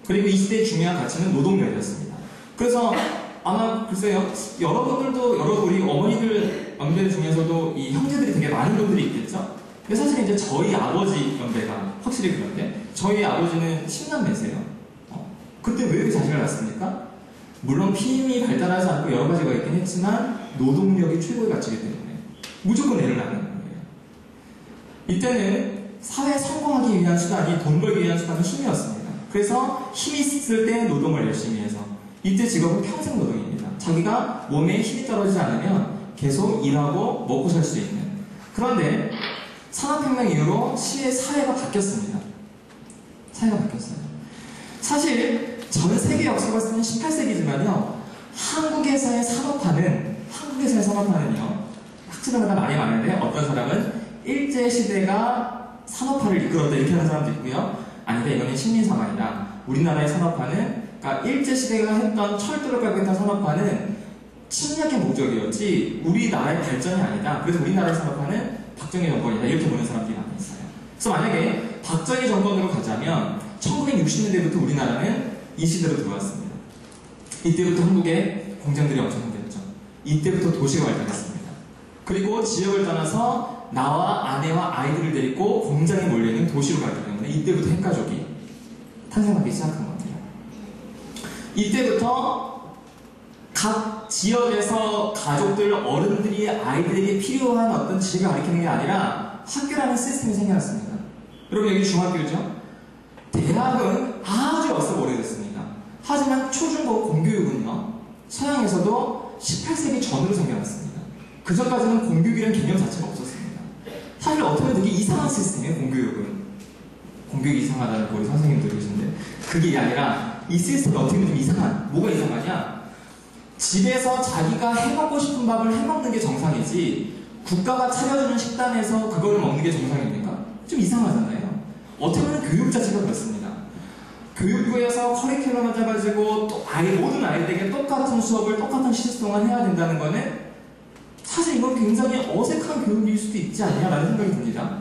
그리고 이 시대의 중요한 가치는 노동력이었습니다. 그래서 아마 글쎄요, 여러분들도, 우리 어머니들 연배 중에서도 이 형제들이 되게 많은 분들이 있겠죠? 근데 사실 이제 저희 아버지 연배가 확실히 그런데, 저희 아버지는 10남매세요. 그때 왜 이렇게 자식을 낳았습니까? 물론 피임이 발달하지 않고 여러 가지가 있긴 했지만, 노동력이 최고의 가치이기 때문에 무조건 애를 낳는 거예요. 이때는 사회에 성공하기 위한 수단이, 돈 벌기 위한 수단은 힘이었습니다. 그래서 힘이 있을 때 노동을 열심히 해서, 이때 직업은 평생 노동입니다. 자기가 몸에 힘이 떨어지지 않으면 계속 일하고 먹고 살 수 있는. 그런데 산업혁명 이후로 사회가 바뀌었습니다. 사회가 바뀌었어요. 사실 전 세계 역사가 쓰는 18세기지만요, 한국에서의 산업화는요, 학자들마다 말이 많은데, 어떤 사람은 일제시대가 산업화를 이끌었다 이렇게 하는 사람도 있고요. 아니다, 이거는 식민사관이다. 우리나라의 산업화는, 그러니까 일제시대가 했던 철도를 깔고 했던 산업화는 침략의 목적이었지 우리나라의 발전이 아니다. 그래서 우리나라의 산업화는 박정희 정권이다. 이렇게 보는 사람들이 많이 있어요. 그래서 만약에 박정희 정권으로 가자면 1960년대부터 우리나라는 이 시대로 들어왔습니다. 이때부터 한국에 공장들이 엄청 생겼죠. 이때부터 도시가 발달했습니다. 그리고 지역을 떠나서 나와 아내와 아이들을 데리고 공장에 몰려있는 도시로 가기 때문에 이때부터 핵가족이 탄생하기 시작한 겁니다. 이때부터 각 지역에서 가족들, 어른들이 아이들에게 필요한 어떤 지식을 가르치는 게 아니라 학교라는 시스템이 생겨났습니다. 여러분, 여기 중학교죠? 대학은 아주 역사가 오래됐습니다. 하지만 초중고 공교육은요, 서양에서도 18세기 전으로 생겨났습니다. 그 전까지는 공교육이라는 개념 자체가 없었습니다. 사실 어떻게 보면 되게 이상한 시스템이에요, 공교육은. 공교육이 이상하다는 우리 선생님들 계신데, 그게 아니라 이 시스템이 어떻게 보면 좀 이상한, 뭐가 이상하냐? 집에서 자기가 해먹고 싶은 밥을 해먹는 게 정상이지, 국가가 차려주는 식단에서 그걸 먹는 게 정상입니까? 좀 이상하잖아요. 어떻게 보면 교육 자체가 그렇습니다. 교육부에서 커리큘럼을 잡아가지고 또 모든 아이들에게 똑같은 수업을 똑같은 시간 동안 해야 된다는 거는 사실 이건 굉장히 어색한 교육일 수도 있지 않냐라는 생각이 듭니다.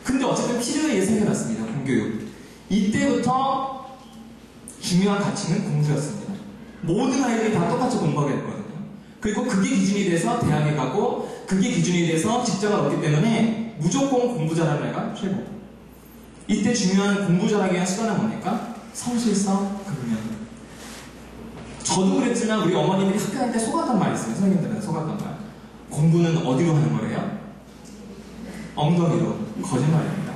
근데 어쨌든 필요에 의해 생겨났습니다. 공교육. 이때부터 중요한 가치는 공부였습니다. 모든 아이들이 다 똑같이 공부하게 됐거든요. 그리고 그게 기준이 돼서 대학에 가고 그게 기준이 돼서 직장을 얻기 때문에 무조건 공부 잘하는 애가 최고. 이때 중요한 공부 잘하기 위한 수단은 뭡니까? 성실성, 근면. 저도 그랬지만 우리 어머니들이 학교 다닐 때 속았단 말이 있어요. 선생님들은 속았단 말. 공부는 어디로 하는 거래요? 엉덩이로. 거짓말입니다.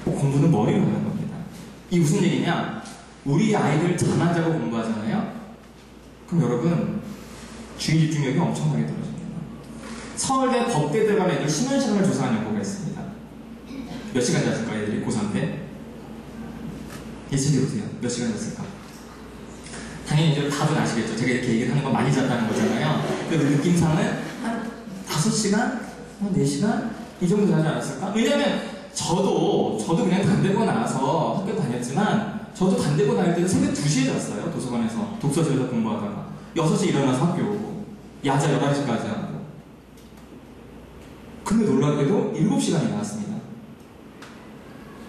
공부는 머리로 하는 겁니다. 이 무슨 얘기냐? 우리 아이들 잠 안 자고 공부하잖아요? 그럼 여러분, 주의 집중력이 엄청나게 떨어집니다. 서울대 법대 들어간 애들 수면 시간을 조사한 연구가 있습니다. 몇 시간 잤을까, 애들이 고3 때? 예측해보세요. 몇 시간 잤을까? 당연히 이제 다들 아시겠죠? 제가 이렇게 얘기를 하는 건 많이 잤다는 거잖아요. 그래서 느낌상은 한 5시간? 한 4시간? 이 정도 자지 않았을까? 왜냐면 저도 그냥 단대고 나와서 학교 다녔지만 저도 단대고 다닐 때는 새벽 2시에 잤어요. 도서관에서. 독서실에서 공부하다가 6시에 일어나서 학교 오고 야자 11시까지 하고. 근데 놀랍게도 7시간이 나왔습니다.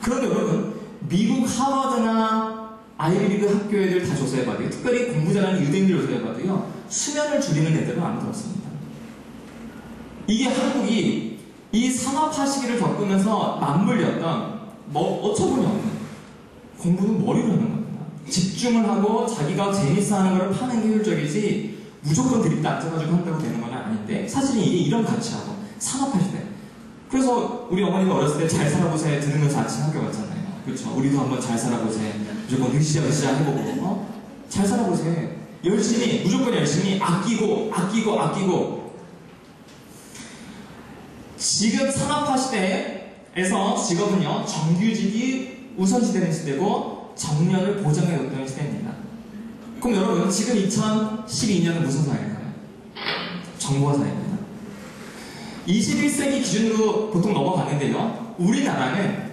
그런데 여러분, 미국 하버드나 아이비리그 학교 애들 다 조사해봐도요, 특별히 공부 잘하는 유대인들 조사해봐도요, 수면을 줄이는 애들은 아무도 없습니다. 이게 한국이 이 산업화 시기를 겪으면서 맞물렸던 어처구니 없는 공부는 머리로 하는 겁니다. 집중을 하고 자기가 재밌어 하는 걸 파는 게 효율적이지 무조건 드립다 앉아가지고 한다고 되는 건 아닌데, 사실은 이게 이런 가치하고 산업화 시대. 그래서 우리 어머니가 어렸을 때 잘 살아보세 들으면서 아침 학교 갔잖아요. 그렇죠? 우리도 한번 잘 살아보세. 무조건 으쌰으쌰 해보고 잘 살아보세. 열심히, 무조건 열심히 아끼고 지금 산업화 시대에서 직업은요, 정규직이 우선시되는 시대고 정년을 보장해뒀던 시대입니다. 그럼 여러분, 지금 2012년은 무슨 사회일까요? 정보화 사회입니다. 21세기 기준으로 보통 넘어가는데요, 우리나라는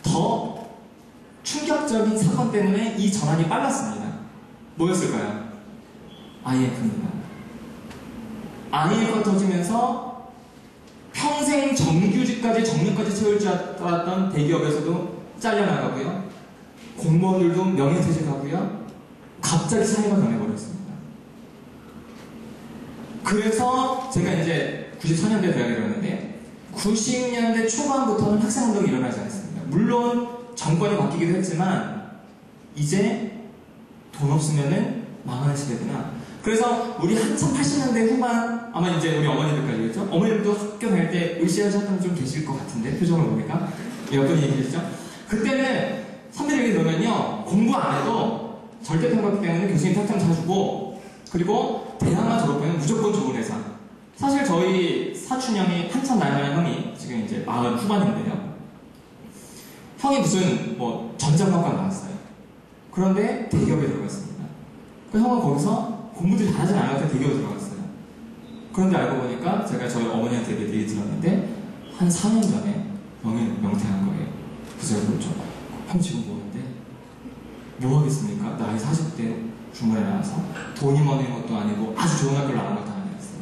더 충격적인 사건 때문에 이 전환이 빨랐습니다. 뭐였을까요? IMF입니다. IMF가 터지면서 평생 정규직까지 정년까지 채울 줄 알았던 대기업에서도 잘려나가고요, 공무원들도 명예퇴직하고요, 갑자기 사회가 변해버렸습니다. 그래서 제가 이제 94년도에 대학에 들었는데 90년대 초반부터는 학생운동이 일어나지 않았습니다. 물론 정권이 바뀌기도 했지만 이제 돈 없으면은 망하는 시대구나. 그래서 우리 한참 80년대 후반, 아마 이제 우리 어머니들까지겠죠? 어머니들도 학교 다닐 때 으쌰으쌰 좀 계실 것 같은데, 표정을 보니까. 여건이 얘기했죠? 그때는 선배들이 그러면요, 공부 안 해도 절대 평가기 때문에 교수님 탁탁 사주고, 그리고 대학만 졸업하면 무조건 좋은 회사. 사실 저희 사촌 형이 한참 나이 많은 형이 지금 이제 40 후반인데요. 형이 무슨 뭐 전자공학과 나왔어요. 그런데 대기업에 들어갔습니다. 그 형은 거기서 공부도 잘하진 않았는데 대기업에 들어갔어요. 그런데 알고 보니까 제가 저희 어머니한테 얘기 들었는데 한 4년 전에 명퇴한 거예요. 그래서 제가 그렇죠. 형 지금 뭐하는데? 뭐 하겠습니까? 나이 40대 중반에 나와서 돈이 많은 것도 아니고 아주 좋은 학교를 나온 것도 아니었어요.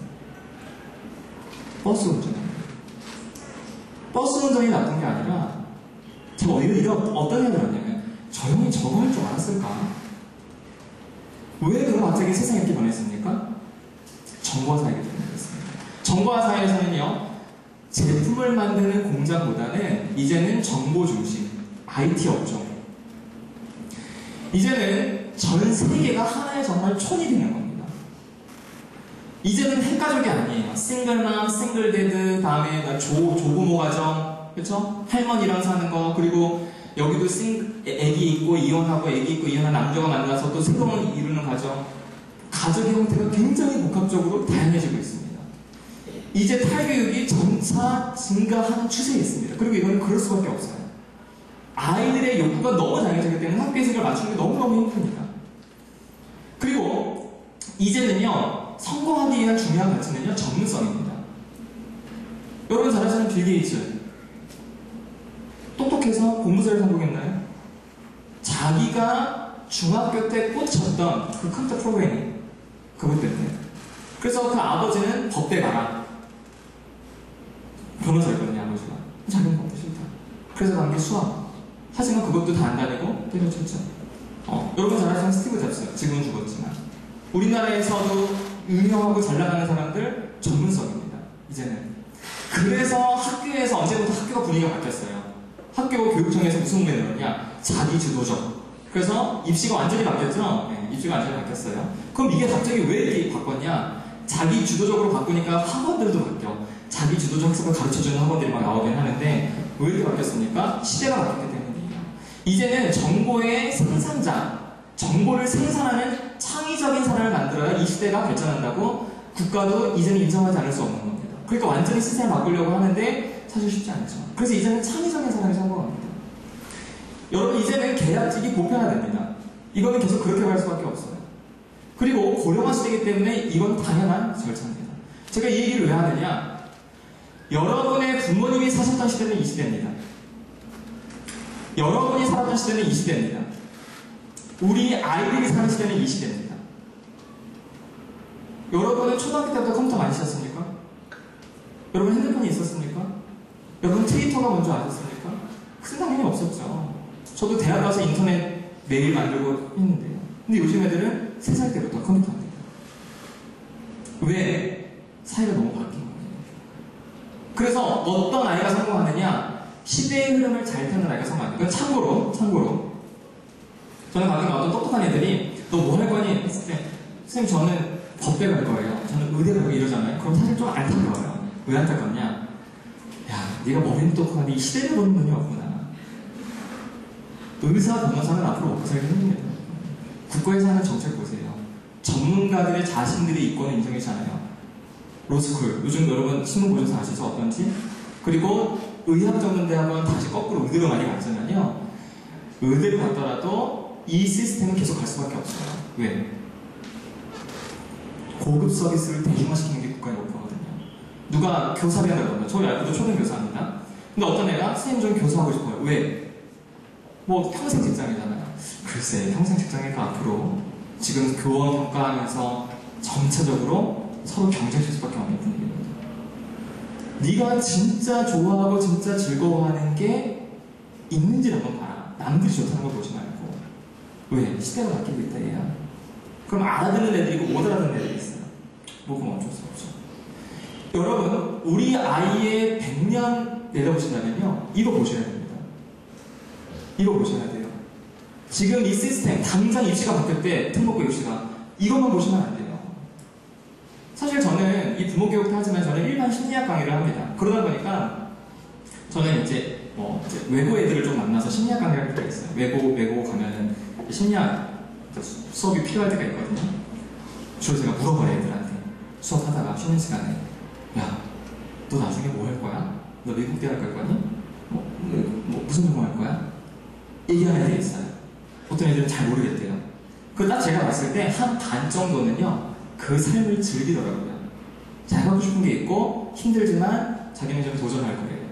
버스 운전합니다. 버스 운전이 나쁜 게 아니라 제가 어떤 생각을 했냐면 저 형이 저거 할 줄 알았을까? 왜 그럼 갑자기 세상이 이렇게 변했습니까? 정보화 사회가 변했습니다. 정보화 사회에서는요, 제품을 만드는 공장보다는 이제는 정보 중심, IT 업종. 이제는 전 세계가 하나의 정말 촌이 되는 겁니다. 이제는 핵가족이 아니에요. 싱글맘, 싱글데드, 다음에 조부모 가정, 그쵸? 할머니랑 사는 거, 그리고 여기도 애기 있고 이혼하고 애기 있고 이혼한 남자가 만나서 또 새로운 이루는 가정. 가족의 형태가 굉장히 복합적으로 다양해지고 있습니다. 이제 탈교육이 점차 증가하는 추세에 있습니다. 그리고 이거는 그럴 수밖에 없어요. 아이들의 욕구가 너무 다양해지기 때문에 학교의 색을 맞추는 게 너무너무 힘듭니다. 그리고 이제는요, 성공하기 위한 중요한 가치는요, 전문성입니다. 여러분 잘 아시는 빌 게이츠. 똑똑해서 공부자를 성공했나요? 자기가 중학교 때 꽂혔던 그 컴퓨터 프로그래밍, 그것 때문에. 그래서 그 아버지는 법대 가라. 변호사였거든요, 아버지가. 자기는 법대 싫다. 그래서 간 게 수학. 하지만 그것도 다 안 다니고 때려쳤죠. 여러분 잘 아시는 스티브 잡스, 지금은 죽었지만. 우리나라에서도 유명하고 잘 나가는 사람들 전문성입니다, 이제는. 그래서 학교에서 언제부터 학교가 분위기가 바뀌었어요. 학교 교육청에서 무슨 문제를 내느냐? 자기주도적. 그래서 입시가 완전히 바뀌었죠? 네, 입시가 완전히 바뀌었어요. 그럼 이게 갑자기 왜 이렇게 바꿨냐? 자기주도적으로 바꾸니까 학원들도 바뀌어. 자기주도적 학습을 가르쳐주는 학원들이 막 나오긴 하는데 왜 이렇게 바뀌었습니까? 시대가 바뀌었기 때문이에요. 이제는 정보의 생산자, 정보를 생산하는 창의적인 사람을 만들어야 이 시대가 발전한다고 국가도 이제는 인정하지 않을 수 없는 겁니다. 그러니까 완전히 시스템을 바꾸려고 하는데 사실 쉽지 않죠. 그래서 이제는 창의적인 사람이 성공합니다. 여러분, 이제는 계약직이 보편화됩니다. 이거는 계속 그렇게 갈 수밖에 없어요. 그리고 고령화 시대이기 때문에 이건 당연한 절차입니다. 제가 이 얘기를 왜 하느냐? 여러분의 부모님이 사셨던 시대는 이 시대입니다. 여러분이 살았던 시대는 이 시대입니다. 우리 아이들이 사는 시대는 이 시대입니다. 여러분은 초등학교 때부터 컴퓨터 많이 쓰셨습니까? 여러분 핸드폰이 있었습니까? 여러분 트위터가 뭔지 아셨습니까? 큰 당연히 없었죠. 저도 대학 가서 인터넷 메일 만들고 했는데요. 근데 요즘 애들은 3살 때부터 컴퓨터 합니다. 왜? 사회가 너무 바뀐 거예요. 그래서 어떤 아이가 성공하느냐? 시대의 흐름을 잘 타는 아이가 성공합니다. 참고로 저는 가끔 어떤 똑똑한 애들이 너 뭐 할 거니? 했을 때 선생님 저는 법대 갈 거예요. 저는 의대 가고 이러잖아요. 그럼 사실 좀 안타까워요. 왜 안타깝냐? 야, 네가 머리는 똑똑한데 이 시대를 보는 눈이 없구나. 의사, 변호사는 앞으로 먹고 살기 힘듭니다. 국가에서 하는 정책 보세요. 전문가들의 자신들의 이권을 인정했잖아요. 로스쿨, 요즘 여러분 신문 보셔서 아시죠? 어떤지? 그리고 의학전문대학원 다시 거꾸로 의대로 많이 갔잖아요. 의대를 갔더라도 이 시스템은 계속 갈 수밖에 없어요. 왜? 고급 서비스를 대중화시키는 게 국가의 목표거든요. 누가 교사를 한다거나, 저희 아이도 초등교사입니다. 근데 어떤 애가 선생님 좀 교사하고 싶어요. 왜? 뭐 평생 직장이잖아요. 글쎄, 평생 직장이니까 앞으로 지금 교원 평가하면서 전체적으로 서로 경쟁실 수밖에 없는 분위기입니다. 네가 진짜 좋아하고 진짜 즐거워하는 게 있는지 한번 봐라. 남들이 좋다는 걸 보지 말고. 왜? 시대가 바뀌고 있다 얘야. 그럼 알아듣는 애들이고 못 알아듣는 애들이 있어요. 뭐 그건 어쩔 수 없죠. 여러분, 우리 아이의 100년 내려보신다면요, 이거 보셔야 됩니다. 이거 보셔야 돼요. 지금 이 시스템, 당장 입시가 바뀔 때 특목고 입시가 이것만 보시면 안 돼요. 사실 저는 이 부모교육도 하지만 저는 일반 심리학 강의를 합니다. 그러다 보니까 저는 이제 외고 애들을 좀 만나서 심리학 강의를 할 때가 있어요. 외고 가면은 심리학 수업이 필요할 때가 있거든요. 주로 제가 물어봐요, 애들한테. 수업하다가 쉬는 시간에. 야, 너 나중에 뭐 할 거야? 너 미국 대학 갈 거니? 무슨 전공 할 거야? 얘기하는 애들이 있어요. 어떤 애들은 잘 모르겠대요. 딱 제가 봤을 때 한 반 정도는요, 그 삶을 즐기더라고요. 자기가 하고 싶은 게 있고 힘들지만 자기는 좀 도전할 거예요.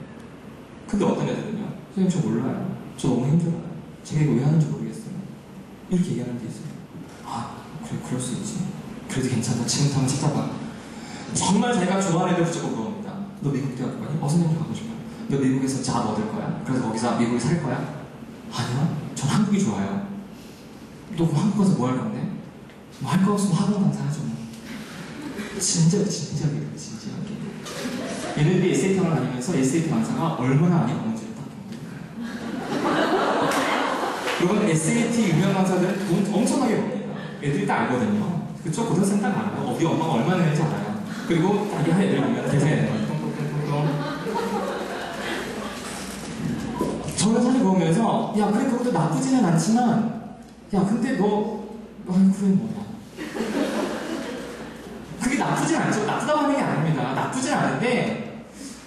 근데 어떤 애들은요, 선생님 저 몰라요. 저 너무 힘들어요. 제가 이거 왜 하는지 모르겠어요. 이렇게 얘기하는 게 있어요. 아, 그래, 그럴 수 있지. 그래도 괜찮아. 지금부터 한번 찾아봐. 정말 자기가 좋아하는 애들 붙잡고 물어봅니다. 너 미국 대학 가니? 선생님 가고 싶어요. 너 미국에서 잡 얻을 거야? 그래서 거기서 미국에 살 거야? 아니요. 전 한국이 좋아요. 너 그럼 한국 가서 뭐 할 건데? 뭐 할 거 없으면 학원 강사 하죠. 진지하게. 얘네들이 SAT를 다니면서 SAT 강사가 얼마나 많이 먹는지를 딱 봅니다. 여러분, SAT 유명 강사들은 돈 엄청나게 벌니다. 애들이 딱 알거든요. 그쪽 고등학생 딱 알아요. 우리 엄마가 얼마나 내는지 알아요. 그리고 자기 한 애들 보면 계산해야 되는 거예요. 저는 사실 보면서, 야, 그래, 그것도 나쁘지는 않지만, 야, 근데 아니, 그래, 뭐야. 그게 나쁘진 않죠. 나쁘다고 하는 게 아닙니다. 나쁘진 않은데,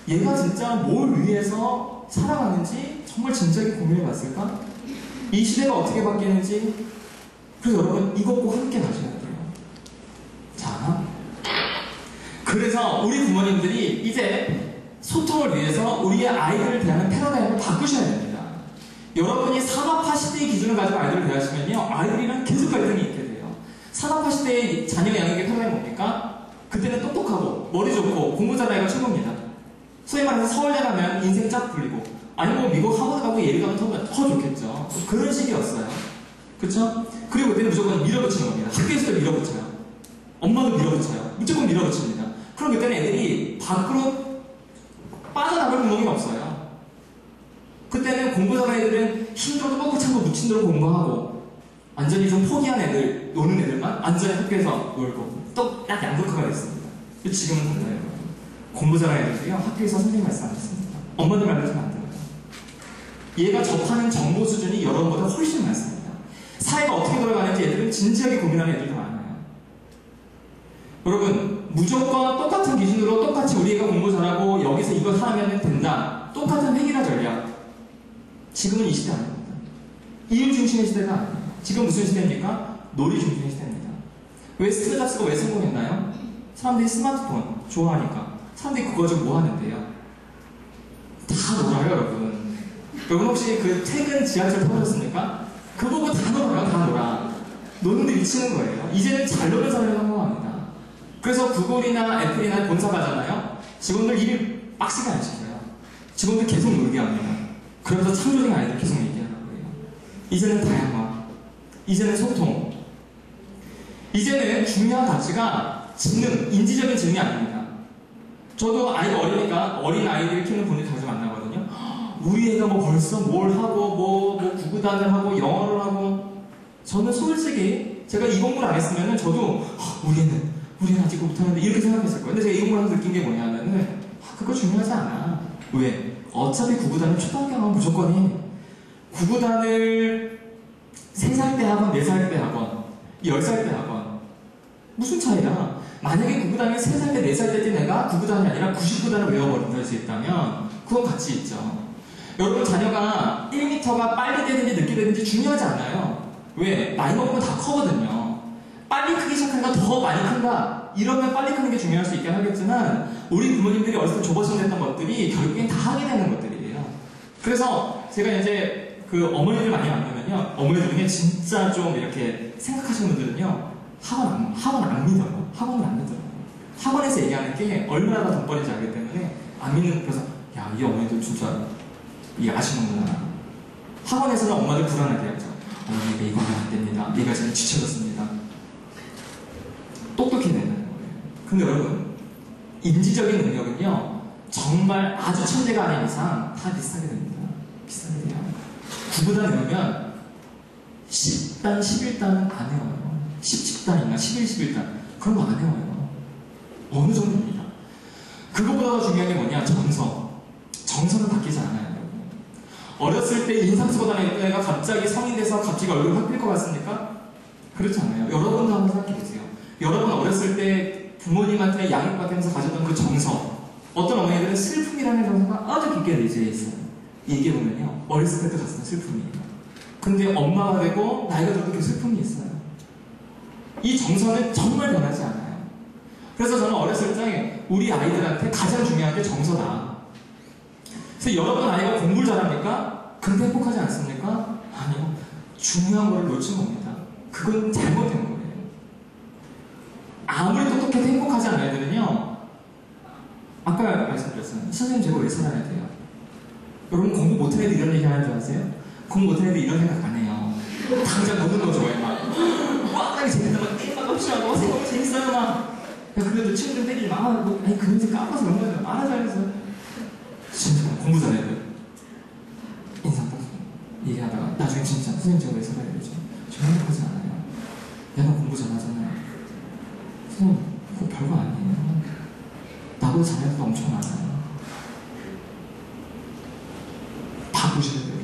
얘가 진짜 뭘 위해서 살아가는지 정말 진지하게 고민해 봤을까? 이 시대가 어떻게 바뀌는지. 그래서 여러분, 이거 꼭 함께 가셔야 돼요. 자, 그래서 우리 부모님들이 이제 소통을 위해서 우리의 아이들을 대하는 패러다임을 바꾸셔야 됩니다. 여러분이 산업화 시대의 기준을 가지고 아이들을 대하시면요, 아이들이랑 계속 갈등이 있게 돼요. 산업화 시대의 자녀 양육의 패러다임이 뭡니까? 그때는 똑똑하고 머리 좋고 공부 잘하는 아이가 최고입니다. 소위 말해서 서울대 가면 인생 쫙 풀리고, 아니면 미국 하버드 가고 예를 가면 더 좋겠죠. 그런 식이었어요. 그쵸? 그리고 그때는 무조건 밀어붙이는 겁니다. 학교에서도 밀어붙여요. 엄마도 밀어붙여요. 무조건 밀어붙입니다. 그럼 그때는 애들이 밖으로 빠져나갈 구멍이 없어요. 그때는 공부 잘하는 애들은 힘들어도 꾹꾹 참고 묻힌 대로 공부하고, 완전히 좀 포기한 애들, 노는 애들만 완전히 학교에서 놀고, 또 딱 양극화가 됐습니다. 지금은 달라요. 공부 잘하는 애들도요, 학교에서 선생님 말씀 안 듣습니다. 엄마들 말 듣으면 안 들어요. 얘가 접하는 정보 수준이 여러분보다 훨씬 많습니다. 사회가 어떻게 돌아가는지 애들은 진지하게 고민하는 애들도 많아요. 여러분, 무조건 똑같은 기준으로 똑같이 우리 애가 공부 잘하고 여기서 이거 하면 된다. 똑같은 획일화 전략. 지금은 이 시대 아닙니다. 이율 중심의 시대가 아니에요. 지금 무슨 시대입니까? 놀이 중심의 시대입니다. 왜 스티브 잡스가 왜 성공했나요? 사람들이 스마트폰 좋아하니까. 사람들이 그거 가지고 뭐 하는데요? 다 놀아요, 여러분. 여러분 혹시 그 퇴근 지하철 타보셨습니까? 그거 보고 다 놀아요, 다 놀아. 노는데 미치는 거예요. 이제는 잘 노는 사람이 성공합니다. 그래서 구글이나 애플이나 본사 가잖아요. 직원들 일 빡세게 안 시켜요. 직원들 계속 놀게 합니다. 그러면서 창조적인 아이들 계속 얘기하는 거예요. 이제는 다양화, 이제는 소통, 이제는 중요한 가치가 지능, 인지적인 지능이 아닙니다. 저도 아이가 어리니까 어린 아이들 키우는 분들 자주 만나거든요. 우리 애가 뭐 벌써 뭘 하고 뭐 구구단을 하고 영어를 하고. 저는 솔직히 제가 이 공부를 안 했으면은 저도 우리는 아직 못하는데 이렇게 생각했을 거예요. 근데 제가 이 공부를 하면서 느낀 게 뭐냐면은 그거 중요하지 않아. 왜? 어차피 구구단은 초등학교 가면 무조건이 구구단을 3살 때 학원, 4살 때 학원, 10살 때 학원, 무슨 차이야? 만약에 구구단을 3살 때, 4살 때 뛴 애가 구구단이 아니라 99단을 외워버린다 수 있다면 그건 가치 있죠. 여러분 자녀가 1m가 빨리 되든지 늦게 되든지 중요하지 않아요. 왜? 나이 먹으면 다 커거든요. 빨리 크기 시작하니까 더 많이 큰다. 이러면 빨리 크는 게 중요할 수 있긴 하겠지만 우리 부모님들이 어렸을 때 조바심냈던 것들이 결국엔 다 하게 되는 것들이에요. 그래서 제가 이제 그 어머니들 많이 만나면요. 어머니들 중에 진짜 좀 이렇게 생각하시는 분들은요. 학원 안 믿어요. 학원을 안 믿어요. 학원에서 얘기하는 게 얼마나 돈벌이인지 알기 때문에 안 믿는. 그래서 야, 이 어머니들 진짜 이게 아시는구나. 학원에서는 엄마들 불안하게 하죠. 어머니가 이거 하면 안 됩니다. 얘가 지금 지쳐졌습니다. 똑똑히 내는 거예요. 근데 여러분, 인지적인 능력은요, 정말 아주 천재가 아닌 이상 다 비슷하게 됩니다. 비슷하게 돼요. 9구단 외우면 10단, 11단은 안 외워요. 10단인가 11, 11단. 그런 거 안 외워요. 어느 정도입니다. 그것보다 더 중요한 게 뭐냐? 정서는 바뀌지 않아요. 어렸을 때 인상 쓰고 다니던 애가 갑자기 성인 돼서 갑자기 얼굴이 확 필 것 같습니까? 그렇지 않아요. 여러분도 한번 생각해 보세요. 여러분 어렸을 때 부모님한테 양육받으면서 가졌던 그 정서, 어떤 어머니들은 슬픔이라는 정서가 아주 깊게 내재해 있어요. 얘기해보면요, 어렸을 때도 가졌던 슬픔이에요. 근데 엄마가 되고 나이가 들어도 그 슬픔이 있어요. 이 정서는 정말 변하지 않아요. 그래서 저는 어렸을 때 우리 아이들한테 가장 중요한 게 정서다. 그래서 여러분 아이가 공부를 잘합니까? 근데 행복하지 않습니까? 아니요. 중요한 걸 놓친 겁니다. 그건 잘못된 거예요. 아무리 똑똑해도 행복하지 않은 애들은요, 아까 말씀드렸어요. 선생님 제가 왜 살아야 돼요? 여러분 공부 못한 애들 이런 얘기 하는 줄 아세요? 공부 못한 애들 이런 생각 안 해요. 당장 노는 거 좋아해. 막 하게 재밌다. 막 게임 막 합시다. 너무 재밌어요. 막. 야, 그래도 친구들 때리지 마. 아니 그 문제 까봐서 그런 거죠. 알아서 알아서. 진짜 공부 잘해야 돼. 인상 딱 얘기하다가 나중에 진짜 선생님 제가 왜 살아야 되죠? 저 행복하지 않아요. 내가 공부 잘하잖아요. 선생님 그거 별거 아니에요. 나보다 잘하는 애도 엄청 많아요. 다 보시는 거예요.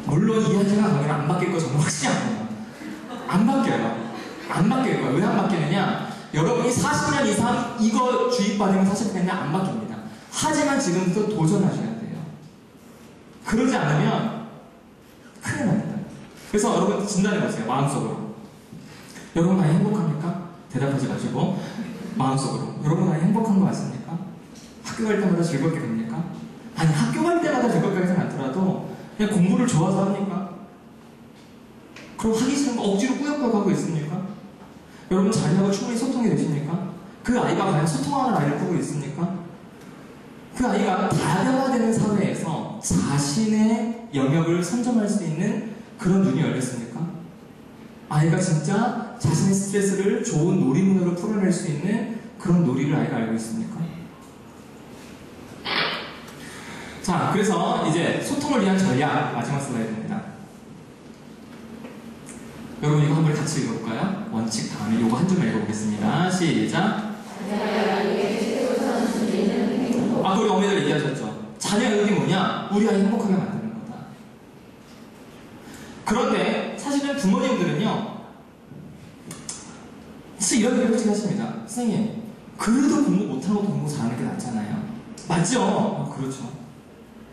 물론 이야기가 가면 안 바뀔 거 정말 확실히 않아요. 안 바뀌어요. 안 바뀔 거예요. 왜 안 바뀌느냐? 여러분이 40년 이상 이거 주입받으면 사실 그냥 안 바뀝니다. 하지만 지금부터 도전하셔야 돼요. 그러지 않으면 큰일 납니다. 그래서 여러분 진단해보세요. 마음속으로. 여러분 아이 행복합니까? 대답하지 마시고 마음속으로. 여러분 아이 행복한 거 맞습니까? 학교 갈 때마다 즐겁게 됩니까? 아니 학교 갈 때마다 즐겁게 하진 않더라도 그냥 공부를 좋아서 합니까? 그럼 하기 싫은 거 억지로 꾸역꾸역 하고 있습니까? 여러분 자녀하고 충분히 소통이 되십니까? 그 아이가 과연 소통하는 아이를 보고 있습니까? 그 아이가 다변화되는 사회에서 자신의 영역을 선점할 수 있는 그런 눈이 열렸습니까? 아이가 진짜 자신의 스트레스를 좋은 놀이문으로 풀어낼 수 있는 그런 놀이를 아이가 알고 있습니까? 자, 그래서 이제 소통을 위한 전략 마지막 슬라이드입니다. 여러분 이거 한번 같이 읽어볼까요? 원칙 다음에 이거 한 줄만 읽어보겠습니다. 시작. 아까 우리 어머니들 얘기하셨죠. 자녀 교육이 뭐냐? 우리 아이 행복하게 만드는 거다. 그런데 사실은 부모님들은요, 진짜 이런 얘기를 솔직히 하십니다. 선생님, 그래도 공부 못하는 것도 공부 잘하는 게 낫잖아요. 맞죠? 그렇죠.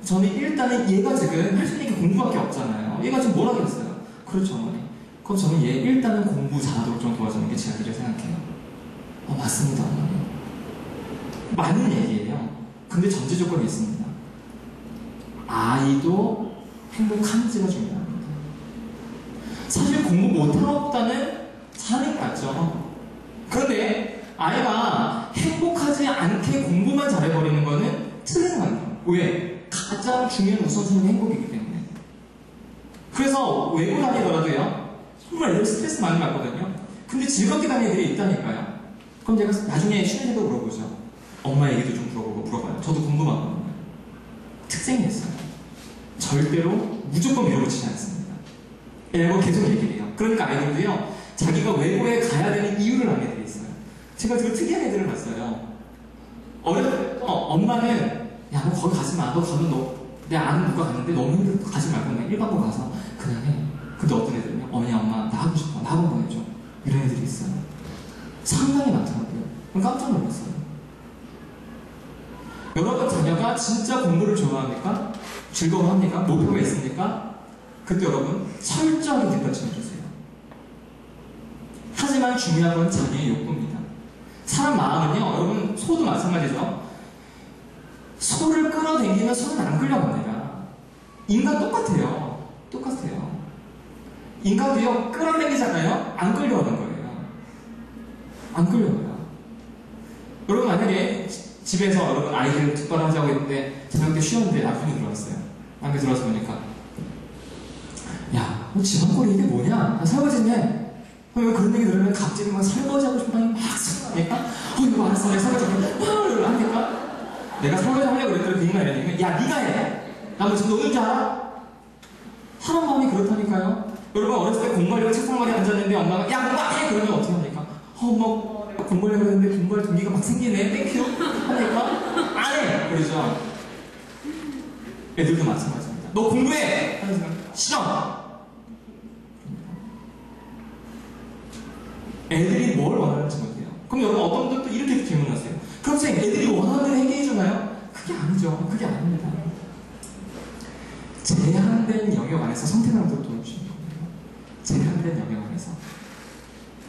저는 일단은 얘가 지금 할 수 있는 게 공부밖에 없잖아요. 얘가 지금 뭘 하겠어요? 그렇죠, 어머니. 그럼 저는 얘 일단은 공부 잘하도록 좀 도와주는 게 제가 그렇게 생각해요. 맞습니다, 어머니. 맞는 얘기예요. 근데 전제 조건이 있습니다. 아이도 행복한지가 중요합니다. 사실 공부 못하다는 사람이 맞죠. 그런데 아이가 행복하지 않게 공부만 잘해버리는 거는 틀린 거예요. 왜? 가장 중요한 우선순위는 행복이기 때문에. 그래서 외고 다니더라도요, 정말 애들 스트레스 많이 받거든요. 근데 즐겁게 다니는 애들이 있다니까요. 그럼 제가 나중에 쉬는 애도 물어보죠. 엄마 얘기도 좀 물어봐요. 저도 궁금하거든요. 특징이 있어요. 절대로 무조건 밀어붙이지 않습니다. 이거 계속 얘기를 해요. 그러니까 아이들도요, 자기가 외고에 가야 되는 이유를 알게 돼 있어요. 제가 되게 특이한 애들을 봤어요. 어렸을 때 엄마는 야, 너 거기 가지 마. 너 가면 내 아는 누가 갔는데 너무 힘들어. 가지 말고 그냥 일반고 가서 그냥 해. 근데 어떤 애들은요, 어머니, 엄마, 나 하고 싶어. 나 학원 보내줘. 상당히 많더라고요. 깜짝 놀랐어요. 여러분 자녀가 진짜 공부를 좋아합니까? 즐거워합니까? 목표가 있습니까? 그때 여러분 철저하게 뒷받침해주세요. 하지만 중요한 건 자녀의 욕구입니다. 사람 마음은요, 여러분 소도 마찬가지죠. 소를 끌어당기면 소는 안 끌려갑니다. 인간 똑같아요. 똑같아요. 인간도요, 끌어당기잖아요. 안 끌려가는 거예요. 안 끌려가요. 여러분 만약에 집에서 여러분 아이들 특별히 하자고 했는데 저녁 때 쉬었는데 남편이 들어왔어요. 남편이 들어와서 보니까 야, 너 집안꼴이 이게 뭐냐? 나 설거지네. 왜 그런 얘기 들으면 갑자기 막 설거지하고 싶은 마음이 막 생각하니까 이거 알았어, 내가 설거지 할게. 하니까 내가 설거지 하려고 그랬더니 그 인간이 이러니까 야, 네가 해. 나 뭐 지금 노는 줄 알아? 사람 마음이 그렇다니까요. 여러분 어렸을 때 공부하려고 책상머리에 앉았는데 엄마가 야, 공부해! 그러면 어떻게 합니까? 엄마 공부하려고 했는데 공부할 동기가 막 생기네. 땡큐. 하니까 안 해! 그러죠. 애들도 마찬가지입니다. 너 공부해! 하는 사람 싫어! 애들이 뭘 원하는지 모르게요. 그럼 여러분 어떤 분들도 이렇게 질문하세요. 그럼 선생님 애들이 원하는 대로 해결해주나요? 그게 아니죠. 그게 아닙니다. 제한된 영역 안에서 선택하는 것도 도와주시는 거예요. 제한된 영역 안에서.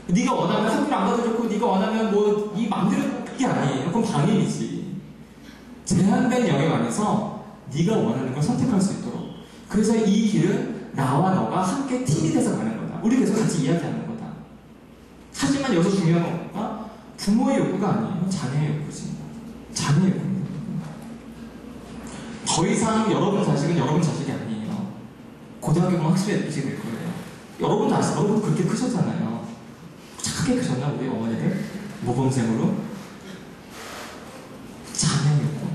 네가 원하면 학교를 안 가도 좋고 네가 원하면 뭐 네 맘대로 그게 아니에요. 그건 방임이지. 제한된 영역 안에서 네가 원하는 걸 선택할 수 있도록. 그래서 이 길은 나와 너가 함께 팀이 돼서 가는 거다. 우리 계속 같이 이야기하는 거다. 하지만 여기서 중요한 건 뭔가 부모의 욕구가 아니에요. 자녀의 욕구지. 자녀의 욕구입니다. 더 이상 여러분 자식은 여러분 자식이 아니에요. 고등학교 가면 확실히 느끼게 될 거예요. 여러분도 아시죠? 여러분 그렇게 크셨잖아요. 착하게 크셨나 우리 어머니들? 모범생으로? 자녀의 욕구.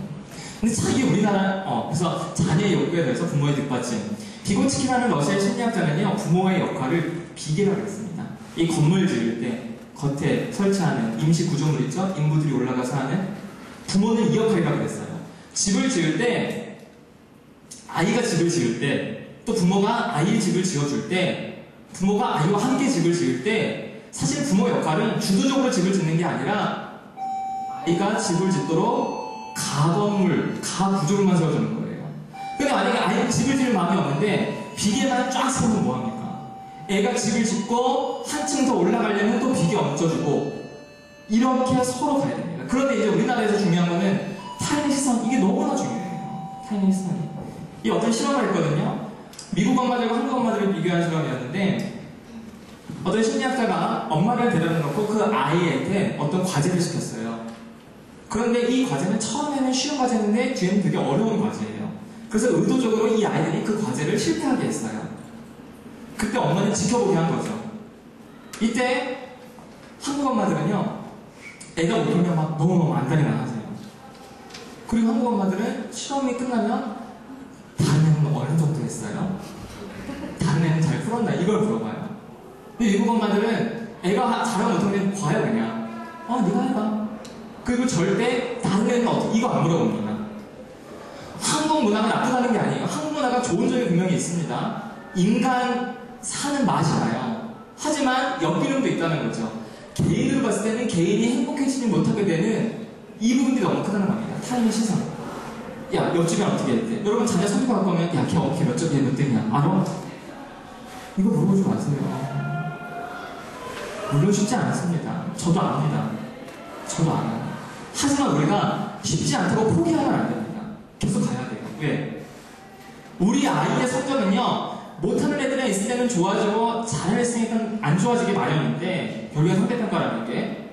근데 자기 우리나라 그래서 자녀의 욕구에 대해서 부모의 뒷받침. 비고치키라는 러시아의 심리학자는요, 부모의 역할을 비계라고 했습니다. 이 건물 지을 때 겉에 설치하는 임시 구조물 있죠? 인부들이 올라가서 하는 부모는 이 역할이라고 그랬어요. 집을 지을 때 아이가 집을 지을 때 또 부모가 아이의 집을 지어줄 때 부모가 아이와 함께 집을 지을 때 사실 부모 역할은 주도적으로 집을 짓는 게 아니라 아이가 집을 짓도록 가건물, 가구조물만 세워주는 거예요. 근데 만약에 아이가 집을 지을 마음이 없는데 비계만 쫙 세우면 뭐합니까? 애가 집을 짓고 한층 더 올라가려면 또 비계 얹어주고 이렇게 서로 가야 됩니다. 그런데 이제 우리나라에서 중요한 거는 타인의 시선, 이게 너무나 중요해요. 타인의 시선이. 이 어떤 실험을 했거든요. 미국 엄마들과 한국 엄마들을 비교한 실험이었는데 어떤 심리학자가 엄마를 데려다 놓고 그 아이한테 어떤 과제를 시켰어요. 그런데 이 과제는 처음에는 쉬운 과제인데 뒤에는 되게 어려운 과제예요. 그래서 의도적으로 이 아이들이 그 과제를 실패하게 했어요. 그때 엄마는 지켜보게 한 거죠. 이때 한국 엄마들은요, 애가 못하면 막 너무너무 안달이 나가세요. 그리고 한국 엄마들은 실험이 끝나면 다른 애는 어느 정도 했어요? 다른 애는 잘 풀었나? 이걸 물어봐요. 근데 미국 엄마들은 애가 잘하면 못하면 봐요, 그냥. 네가 해봐. 그리고 절대 다른 애는 어떻게, 이거 안 물어봅니다. 한국 문화가 나쁘다는 게 아니에요. 한국 문화가 좋은 점이 분명히 있습니다. 인간 사는 맛이 나요. 하지만 역기능도 있다는 거죠. 개인으로 봤을 때는 개인이 행복해지지 못하게 되는 이 부분들이 너무 크다는 겁니다. 타인의 시선. 야, 옆집에 어떻게 했대? 여러분 자녀 선택할 거면 야, 걔 어떻게 몇 점이야, 몇 등이야? 알아? 이거 물어보지 마세요. 물론 쉽지 않습니다. 저도 압니다. 저도 알아요. 하지만 우리가 쉽지 않다고 포기하면 안 됩니다. 계속 가야 돼요. 왜? 우리 아이의 성적은요, 못하는 애들은 있을 때는 좋아지고 잘하는 애들은 안 좋아지기 마련인데, 결국엔 상대평가라는 게.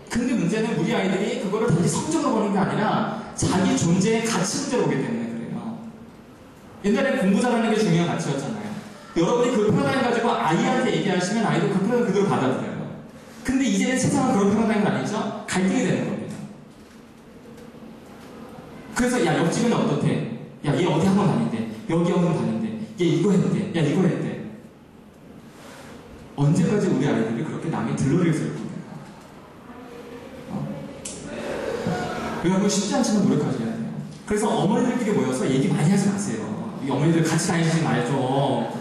근데 문제는 우리 아이들이 그거를 단지 성적으로 보는 게 아니라 자기 존재의 가치 문제로 보기 때문에 그래요. 옛날에는 공부 잘하는 게 중요한 가치였잖아요. 여러분이 그 패러다임 가지고 아이한테 얘기하시면 아이도 그 패러다임 그대로 받아들여요. 근데 이제는 세상은 그런 패러다임은 아니죠? 갈등이 되는 겁니다. 그래서 야, 옆집은 어떻대? 야, 얘 어디 학원 다닌대? 여기 학원 다닌대? 얘 이거 했대? 야, 이거 했대? 언제까지 우리 아이들이 그렇게 남의 들러리를 쓸 겁니까? 여러분 쉽지 않지만 노력하셔야 돼요. 그래서 어머니들끼리 모여서 얘기 많이 하지 마세요. 이 어머니들 같이 다니시지 말죠.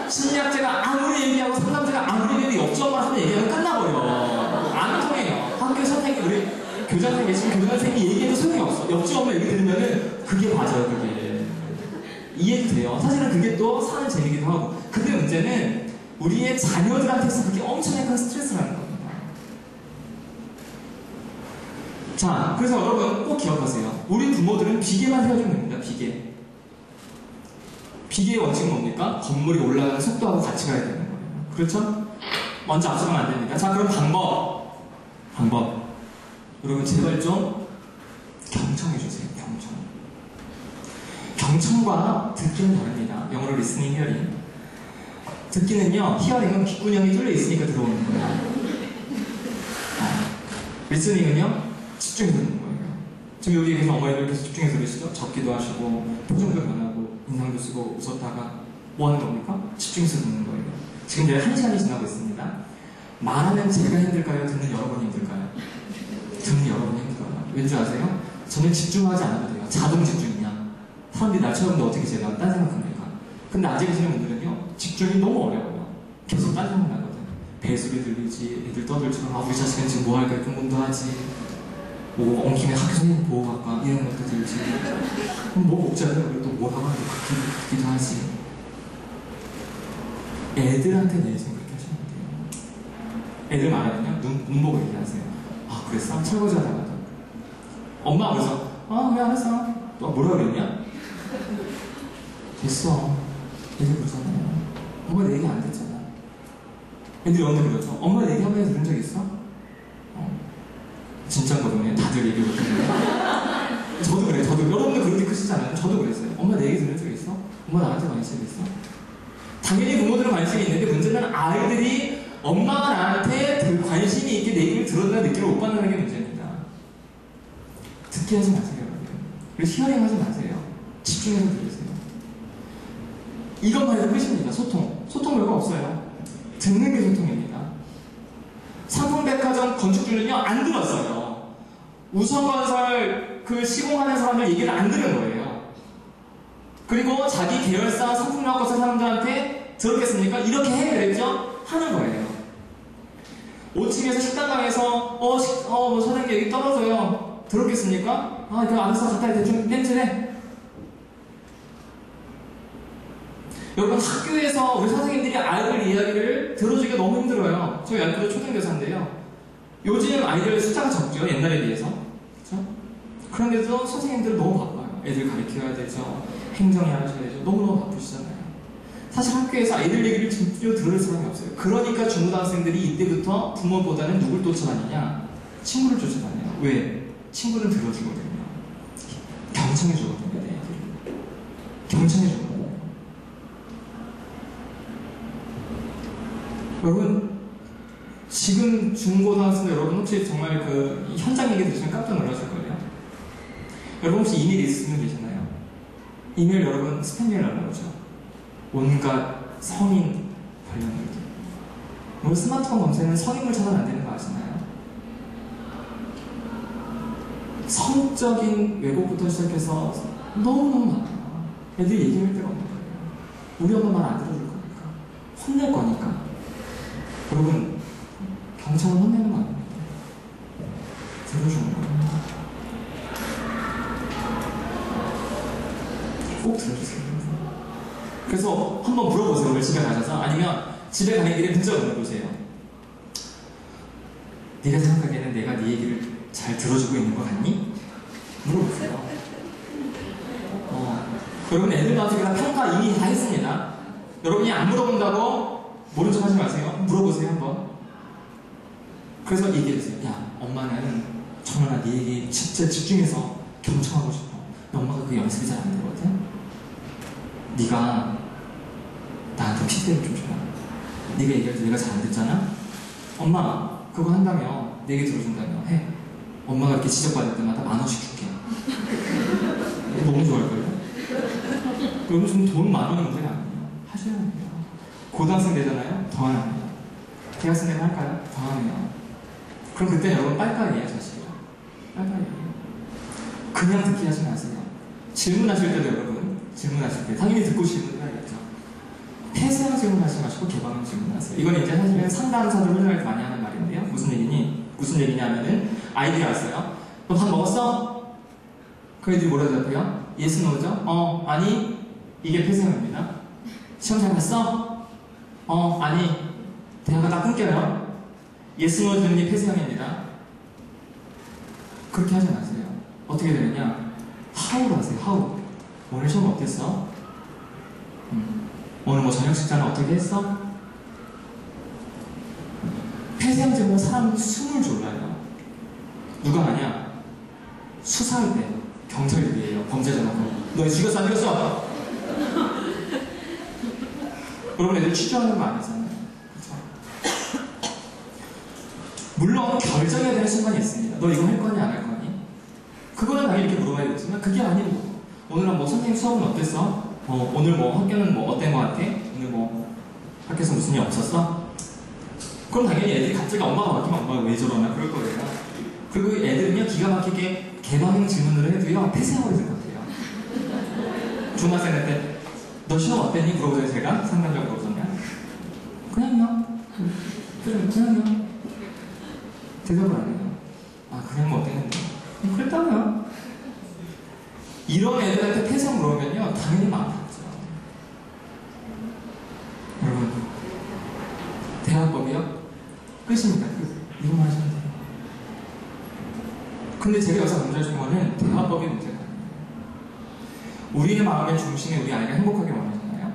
심리학자가 아무리 얘기하고 상담자가 아무리 얘기해도 옆집 엄마 하면 얘기하면 끝나버려. 안 통해요. 교장선생님 계시면 교장선생님이 얘기해도 소용이 없어. 옆집 엄마 얘기 들으면은 그게 맞아요, 그게. 이해도 돼요. 사실은 그게 또 사는 재미기도 하고. 근데 문제는 우리의 자녀들한테서 그게 엄청나게 큰 스트레스라는 겁니다. 자, 그래서 여러분 꼭 기억하세요. 우리 부모들은 비계만 세워주면 됩니다, 비계. 비계의 원칙은 뭡니까? 건물이 올라가는 속도하고 같이 가야 되는 거예요. 그렇죠? 먼저 앞서가면 안 됩니다. 자, 그럼 방법. 여러분 제발 좀 경청해주세요. 경청과 듣기는 다릅니다. 영어로 listening, hearing. 듣기는요, hearing은 귓구녕이 뚫려 있으니까 들어오는 거예요. listening은요, 집중해서 듣는 거예요. 지금 여기 계신 어머니들 계속 집중해서 들으시죠? 적기도 하시고, 표정도 변하고, 인상도 쓰고, 웃었다가 뭐 하는 겁니까? 집중해서 듣는 거예요. 지금 이제 1시간이 지나고 있습니다. 말하는 제가 힘들까요? 듣는 여러분이 힘들까요? 듣는 여러분이 힘들어요. 왠지 아세요? 저는 집중하지 않아도 돼요. 자동 집중이냐. 사람들이 날 쳐다보는데 어떻게 제가 딴 생각합니까? 근데 앉아 계시는 분들은요, 집중이 너무 어려워요. 계속 딴 생각 나거든. 배소리 들리지, 애들 떠들처럼, 우리 자식은 지금 뭐 할까, 공부도 하지. 뭐, 엉키면 학교 선생님 보고 갈까, 이런 것도 들지. 그럼 뭐 먹자면, 그래도 뭘 하면 그렇기도 하지. 애들한테 내세요. 그렇게 하시면 돼요. 애들 말하면요, 눈 보고 얘기하세요. 아, 그랬어? 설거지 하다가도. 엄마 그래서, 그래, 알았어. 너 뭐라 그랬냐? 됐어. 애들 그러잖아요. 엄마 내 얘기 안 듣잖아. 애들이 언제 그러죠? 엄마 얘기 한 번에 들은 적 있어? 진짜거든요. 다들 얘기 못하는데. 저도 그래요. 여러분들 그렇게 크시잖아요. 저도 그랬어요. 엄마 내 얘기 들은 적 있어? 엄마 나한테 관심 있어? 당연히 부모들은 관심이 있는데 문제는 아이들이 엄마가 나한테 관심이 있게 내 얘기를 들었나 느낌을 못 받는 게 문제입니다. 듣게 하지 마세요. 그리고 히어링 하지 마세요. 집중해서 들으세요. 이것만 해도 끝입니다. 소통 별거 없어요. 듣는 게 소통입니다. 삼풍백화점 건축주는요, 안 들었어요. 우성건설 그 시공하는 사람들 얘기를 안 들은 거예요. 그리고 자기 계열사 삼풍백화점 사람들한테 들었겠습니까? 이렇게 해 그랬죠? 하는 거예요. 5층에서 식당방에서 뭐 사장님 여기 떨어져요. 들었겠습니까? 이거 알아서 갖다 대충 냄새내. 여러분 학교에서 우리 선생님들이 아이들 이야기를 들어주기가 너무 힘들어요. 저희 아이들도 초등교사인데요. 요즘 아이들 숫자가 적죠. 옛날에 비해서. 그렇죠? 그런데도 선생님들은 너무 바빠요. 애들 가르쳐야 되죠. 행정해야 되죠. 너무너무 바쁘시잖아요. 사실 학교에서 아이들 얘기를 진짜 들을 사람이 없어요. 그러니까 중고등학생들이 이때부터 부모보다는 누굴 쫓아다니냐? 친구를 쫓아다녀요. 왜? 친구는 들어주거든요. 경청해주거든요. 내 얘기를. 경청해주거든요. 여러분, 지금 중고등학생 여러분 혹시 정말 그 현장 얘기 들으시면 깜짝 놀라실 거예요. 여러분 혹시 이메일 있으면 계시나요? 이메일 여러분 스팸메일 날라오죠. 온갖 성인 관련된. 오늘 스마트폰 검색은 성인물 찾아는 안 되는 거 아시나요? 성적인 왜곡부터 시작해서 너무너무 많아요. 애들이 얘기할 데가 없는 거예요. 우리 엄마 말 안 들어줄 거니까. 혼낼 거니까. 여러분, 경청은 혼내는 거 아닙니다. 들어주는 거예요. 꼭 들어주세요. 그래서 한번 물어보세요. 오늘 집에 가셔서. 아니면 집에 가는 길에 문자 보내보세요. 네가 생각하기에는 내가 네 얘기를 잘 들어주고 있는 것 같니? 물어보세요. 여러분 애들 나중에 다 평가 이미 다 했습니다. 여러분이 안 물어본다고 모른 척 하지 마세요. 물어보세요 한번. 그래서 얘기해주세요. 야, 엄마는 정말 네 얘기 진짜 집중해서 경청하고 싶어. 엄마가 그 연습이 잘 안 되거든. 네가 나한테 핏대를 좀 줘라. 네가 얘기할 때 내가 잘 안 듣잖아. 엄마 그거 한다며 내 얘기 들어준다며 해. 엄마가 이렇게 지적받을 때마다 10,000원씩 줄게. 너무 좋아할걸요? 여러분 지금 돈 10,000원이 문제가 아니에요. 하셔야 돼요. 고등학생 되잖아요? 더 하면 돼요. 대학생 되면 할까요? 더 하면. 그럼 그때 여러분 빨빨이에요, 자식이랑. 빨빨이에요. 그냥 듣기 하지 마세요. 질문하실 때도 여러분, 질문하실 때 당연히 듣고 질문해야겠죠. 폐쇄형 질문하지 마시고 개방형 질문하세요. 이건 이제 사실은 상담사들 훈련할 때 많이 하는 말인데요. 무슨 얘기냐면은 아이디가 왔어요. 너 밥 먹었어? 그 애들이 뭐라 대답해요? 예스 노죠? 아니. 이게 폐쇄형입니다. 시험 잘 봤어? 아니. 대화가 다 끊겨요. 예스 노 듣니 폐쇄형입니다. 그렇게 하지 마세요. 어떻게 되느냐? 하우로 하세요. 하우. 오늘 시험 어땠어? 오늘 뭐 저녁 식사는 어떻게 했어? 폐쇄형 질문은 사람이 숨을 졸라요. 누가 하냐? 수사할 때 경찰들이에요. 범죄자 놓고 너 죽였어 안 죽였어? 여러분 애들 취조하는 거 아니잖아요. 그렇죠? 물론 결정해야 되는 순간이 있습니다. 너 이거 할 거니 안 할 거니? 그거는 당연히 이렇게 물어봐야 되지만 그게 아니고 오늘은 뭐 선생님 수업은 어땠어? 오늘 뭐 학교는 뭐 어떤 거 같아? 오늘 뭐 학교에서 무슨 일 없었어? 그럼 당연히 애들이 갑자기 엄마가 바뀌면 엄마가 왜 저러나 그럴 거예요. 그리고 애들은요 기가 막히게 개방형 질문을 해도요 폐쇄형으로 될 것 같아요. 중학생한테 너 시험 어땠니? 물어보세요. 제가 상담적으로 물어보잖아요. 그냥요. 그냥요. 대답을 안 해요. 아 그냥 뭐 어땠는데? 그랬다고요. 이런 애들한테 폐쇄형 물어보면요 당연히 마음 아프죠. 여러분 대화법이요? 끝입니다. 끝. 이것만 하시면 돼요. 근데 제가 여기서 강조해 주는 거는 대화법이 문제가 아니에요. 우리의 마음의 중심에 우리 아이가 행복하게 원하잖아요.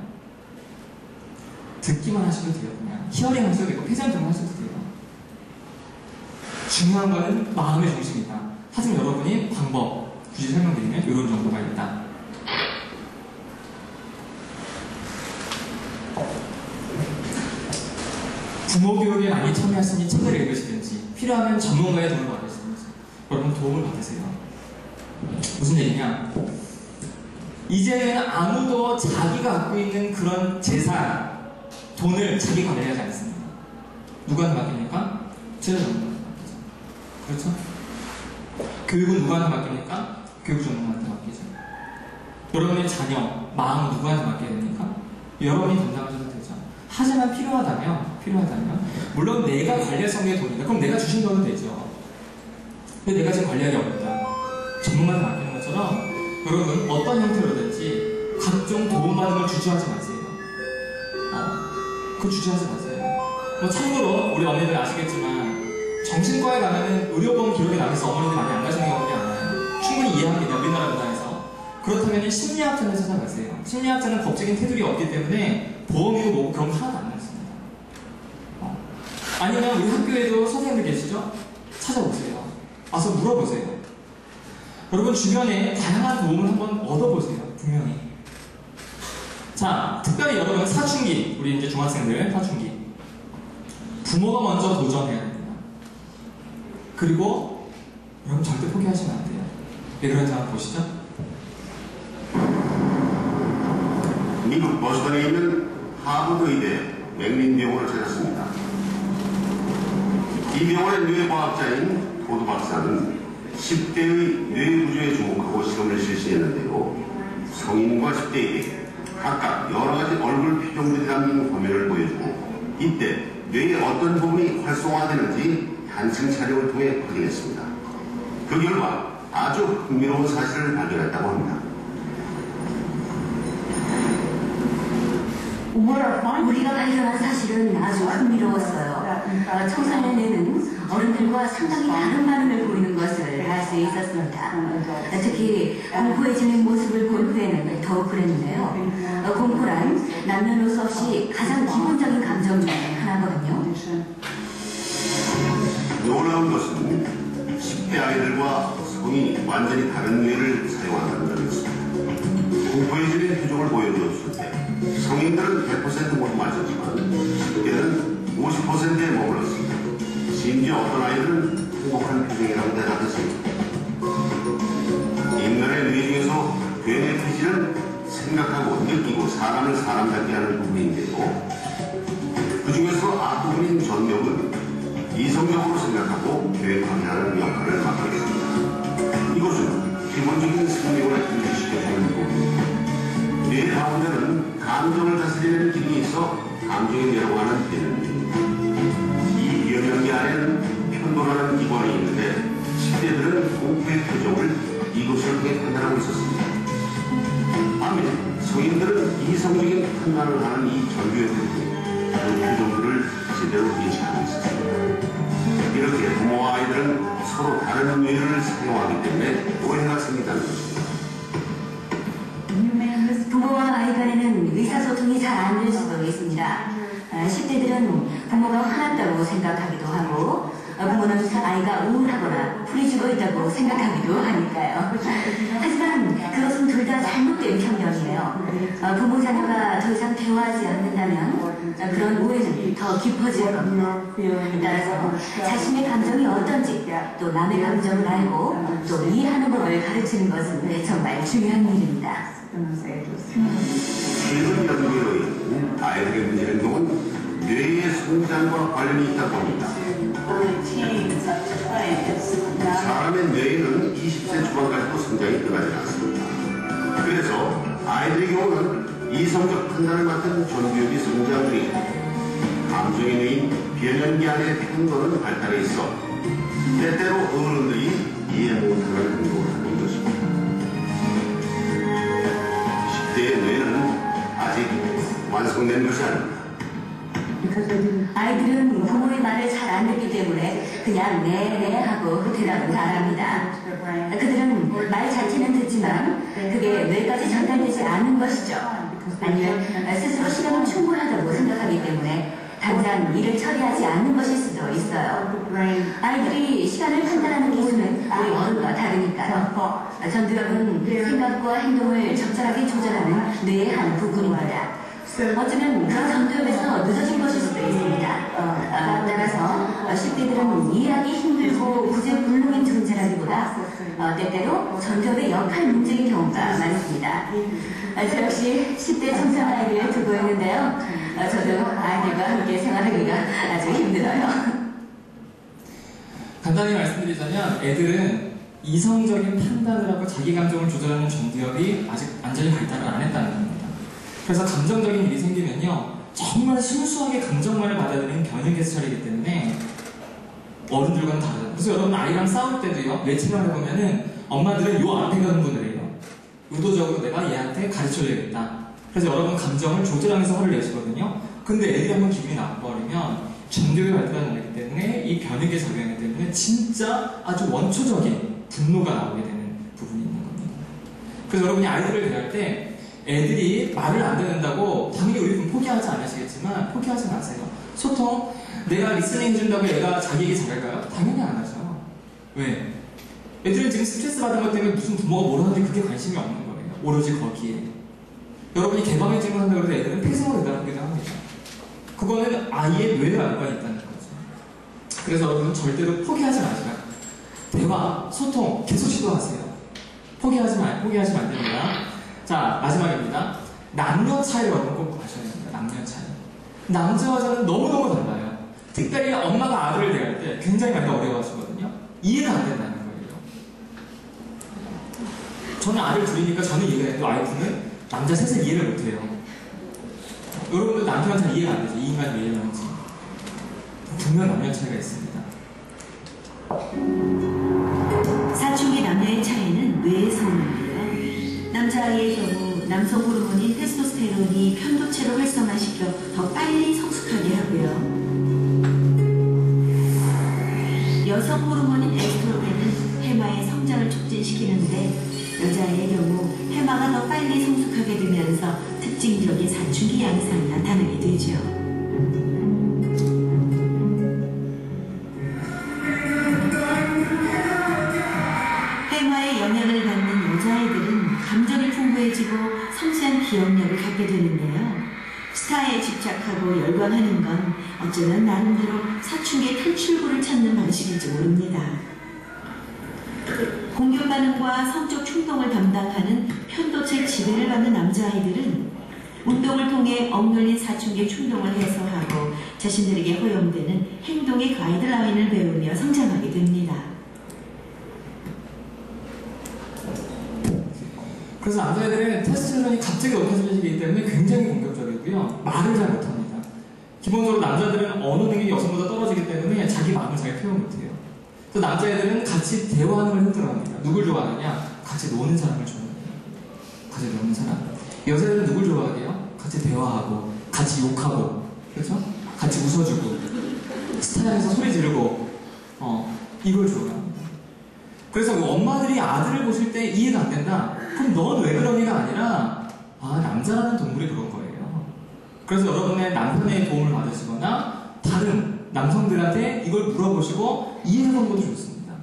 듣기만 하셔도 돼요. 그냥 히어링 하셔도 되고 폐쇄형만 하셔도 돼요. 중요한 거는 마음의 중심이다. 하지만 여러분이 방법 굳이 설명드리면 이런 정도가 있다. 부모 교육에 많이 참여하시니 책을 읽으시든지 필요하면 전문가의 도움을 받으시든지 여러분 도움을 받으세요. 무슨 얘기냐? 이제는 아무도 자기가 갖고 있는 그런 재산, 돈을 자기 관리하지 않습니다. 누구한테 맡깁니까? 제자 전문가한테 맡기죠. 그렇죠? 교육은 누구한테 맡깁니까? 교육 전문가한테 맡기죠. 여러분의 자녀, 마음 누구한테 맡겨야 됩니까? 여러분이 담당하셔도 되죠. 하지만 필요하다면 물론 내가 관리할 성격의 돈이다. 그럼 내가 주신 돈은 되죠. 근데 내가 지금 관리하기 어렵다. 전문가한테 맡기는 것처럼 여러분 어떤 형태로든지 각종 도움받은 걸 주저하지 마세요. 그거 주저하지 마세요. 뭐 참고로 우리 언니들 아시겠지만 정신과에 가면은 의료보험 기록에 나와서 어머니들 많이 안 가시는 경우가 많아요. 충분히 이해합니다. 우리나라 문화에서. 그렇다면 심리학자를 찾아가세요. 심리학자는 법적인 테두리 없기 때문에 보험이고 뭐고 그런 거 하나도 안 넣습니다. 아니면 우리 학교에도 선생님들 계시죠? 찾아보세요. 와서 물어보세요. 여러분 주변에 다양한 도움을 한번 얻어보세요. 분명히. 자, 특별히 여러분 사춘기, 우리 이제 중학생들 사춘기. 부모가 먼저 도전해야 됩니다. 그리고 여러분 절대 포기하시면 안 돼요. 왜 그런지 한번 보시죠. 미국 버스턴에 있는 하버드 의대 맥린 병원을 찾았습니다. 이 병원의 뇌과학자인 도드 박사는 10대의 뇌 구조에 주목하고 실험을 실시했는데요. 성인과 10대에게 각각 여러가지 얼굴 표정들이 담긴 화면을 보여주고 이때 뇌의 어떤 부분이 활성화되는지 단층 촬영을 통해 확인했습니다. 그 결과 아주 흥미로운 사실을 발견했다고 합니다. 우리가 발견한 사실은 아주 흥미로웠어요. 청소년 뇌는 어른들과 상당히 다른 반응을 보이는 것을 알 수 있었습니다. 특히 공포에 질린 모습을 본 후에는 더욱 그랬는데요. 공포란 남녀노소 없이 가장 기본적인 감정 중 하나거든요. 놀라운 것은 10대 아이들과 성인이 완전히 다른 뇌를 사용한다는 점이었습니다. 공포에 질린 표정을 보여주었을 때 성인들은 100% 모두 맞았지만 10대는 50%에 머물렀습니다. 심지어 어떤 아이들은 행복한 표정이라고 대답했습니다. 인간의 뇌 중에서 뇌의 기질은 생각하고 느끼고 사람을 사람답게 하는 부분인데요. 그 중에서 앞부분인 전력은 이성적으로 생각하고 계획하게 하는 역할을 맡고 있습니다. 이것은 기본적인 생명을 분리시켜주는 부분입니다. 뇌 가운데는 감정을 다스리는 기능이 있어 감정이 내려가는 기능입니다. 이 비연연기 안에는 편도라는 기관이 있는데 10대들은 공포에 생각하고 있었습니다. 반면 성인들은 이성적인 판단을 하는 이 전교의 그 표정들을 제대로 인식하고 있었습니다. 이렇게 부모와 아이들은 서로 다른 뇌를 사용하기 때문에 오해가 생긴다는 것입니다. 부모와 아이 간에는 의사소통이 잘 안 될 수도 있습니다. 10대들은 부모가 화났다고 생각하기도 하고 부모는 아이가 우울하거나 풀이 죽어 있다고 생각하기도 하니까요. 하지만 그것은 둘 다 잘못된 편견이에요. 부모 자녀가 더 이상 대화하지 않는다면 그런 오해는 더 깊어질 겁니다. 따라서 자신의 감정이 어떤지 또 남의 감정을 알고 또 이해하는 법을 가르치는 것은 정말 중요한 일입니다. 최근 연구에 의하면 아이들의 문제 행동은 뇌의 성장과 관련이 있다고 합니다. 사람의 뇌에는 20세 초반까지도 성장이 끝나지 않습니다. 그래서 아이들의 경우는 이성적 판단을 맡은 전두엽이 성장 중에 감정의 뇌인 변연기 안의 편도는 발달해 있어 때때로 어른들이 이해 못하는 행동을 하는 것입니다. 10대의 뇌는 아직 완성된 것이 아닙니다. 아이들은 부모의 말을 잘 안 듣기 때문에 그냥 네 하고 대답을 안 합니다. 그들은 말 자체는 듣지만 그게 뇌까지 전달되지 않는 것이죠. 아니면 스스로 시간은 충분하다고 생각하기 때문에 당장 일을 처리하지 않는 것일 수도 있어요. 아이들이 시간을 판단하는 기준은 우리 어른과 다르니까요. 전두엽은 생각과 행동을 적절하게 조절하는 뇌의 한 부분입니다. 어쩌면 그런 전두엽에서 늦어진 것일 수도 있습니다. 따라서 10대들은 이해하기 힘들고 구제불능인 존재라기보다 때때로 전두엽의 역할 문제인 경우가 많습니다. 저 역시 10대 청소년 아이를 두고 있는데요. 저도 아이들과 함께 생활하기가 아주 힘들어요. 간단히 말씀드리자면 애들은 이성적인 판단을 하고 자기 감정을 조절하는 전두엽이 아직 완전히 발달을 안 했다는 겁니다. 그래서 감정적인 일이 생기면요 정말 순수하게 감정만을 받아들이는 변형개수찰이기 때문에 어른들과는 다르죠. 그래서 여러분 아이랑 싸울 때도요 뇌체험을 해보면은 엄마들은 요 앞에 가는 분을 해요. 의도적으로 내가 얘한테 가르쳐줘야겠다. 그래서 여러분 감정을 조절하면서 화를 내시거든요. 근데 애들이 한번 기분이 나빠버리면 전두엽이 발달하는 거기 때문에 이 변형계 작용하기 때문에 진짜 아주 원초적인 분노가 나오게 되는 부분이 있는 겁니다. 그래서 여러분이 아이들을 대할 때 애들이 말을 안 듣는다고 당연히 우리는 포기하지 않으시겠지만 포기하지 마세요. 소통, 내가 리스닝 해준다고 애가 자기 얘기 잘할까요? 당연히 안 하죠. 왜? 애들은 지금 스트레스 받은 것 때문에 무슨 부모가 뭘 하는지 그게 관심이 없는 거예요. 오로지 거기에. 여러분이 개방의 질문을 한다고 해서 애들은 폐쇄로 대답하기도 합니다. 그거는 아이의 뇌에 연관이 있다는 거죠. 그래서 여러분은 절대로 포기하지 마시고요. 대화, 소통 계속 시도하세요. 포기하시면 안 됩니다. 자, 마지막입니다. 남녀 차이를 여러분 꼭 아셔야 됩니다. 남녀 차이. 남자와 여자는 너무너무 달라요. 특별히 엄마가 아들을 대할 때 굉장히 많이 어려워하시거든요. 이해가 안 된다는 거예요. 저는 아들 둘이니까 저는 이해가 되는데 와이프는 남자 셋을 이해를 못해요. 여러분들 남편 잘 이해가 안 되죠. 이 인간이 왜 이러는지. 분명 남녀 차이가 있습니다. 사춘기 남녀의 차이는 뇌에서 오는데요. 남자아이의 경우 남성 호르몬인 테스토스테론이 편도체로 활성화시켜 더 빨리 성숙하게 하고요. 여성 호르몬인 에스트로겐은 해마의 성장을 촉진시키는데 여자아이의 경우 해마가 더 빨리 성숙하게 되면서 특징적인 사춘기 양상이 나타나게 되죠. 해마의 영향을 받는 여자아이들은 감정이 풍부해지고 섬세한 기억력을 갖게 되는데요. 스타에 집착하고 열광하는 건 어쩌면 나름대로 사춘기의 탈출구를 찾는 방식일지 모릅니다. 공격 반응과 성적 충동을 담당하는 편도체 지배를 받는 남자아이들은 운동을 통해 억눌린 사춘기 충동을 해소하고 자신들에게 허용되는 행동의 가이드라인을 배우며 성장하게 됩니다. 그래서 남자애들은 테스토스테론이 갑자기 높아지기 때문에 굉장히 공격적이고요. 말을 잘 못합니다. 기본적으로 남자들은 언어 능력이 여성보다 떨어지기 때문에 자기 마음을 잘 표현 못해요. 그래서 남자애들은 같이 대화하는 걸 힘들어합니다. 누굴 좋아하느냐? 같이 노는 사람을 좋아해요. 가족이 없는 사람. 여자들은 누굴 좋아하게요? 같이 대화하고, 같이 욕하고, 그렇죠? 같이 웃어주고, 스타일에서 소리 지르고, 이걸 좋아합니다. 그래서 엄마들이 아들을 보실 때 이해가 안 된다? 그럼 넌 왜 그러니가 아니라, 남자라는 동물이 그런 거예요. 그래서 여러분의 남편의 도움을 받으시거나, 다른 남성들한테 이걸 물어보시고 이해하는 것도 좋습니다.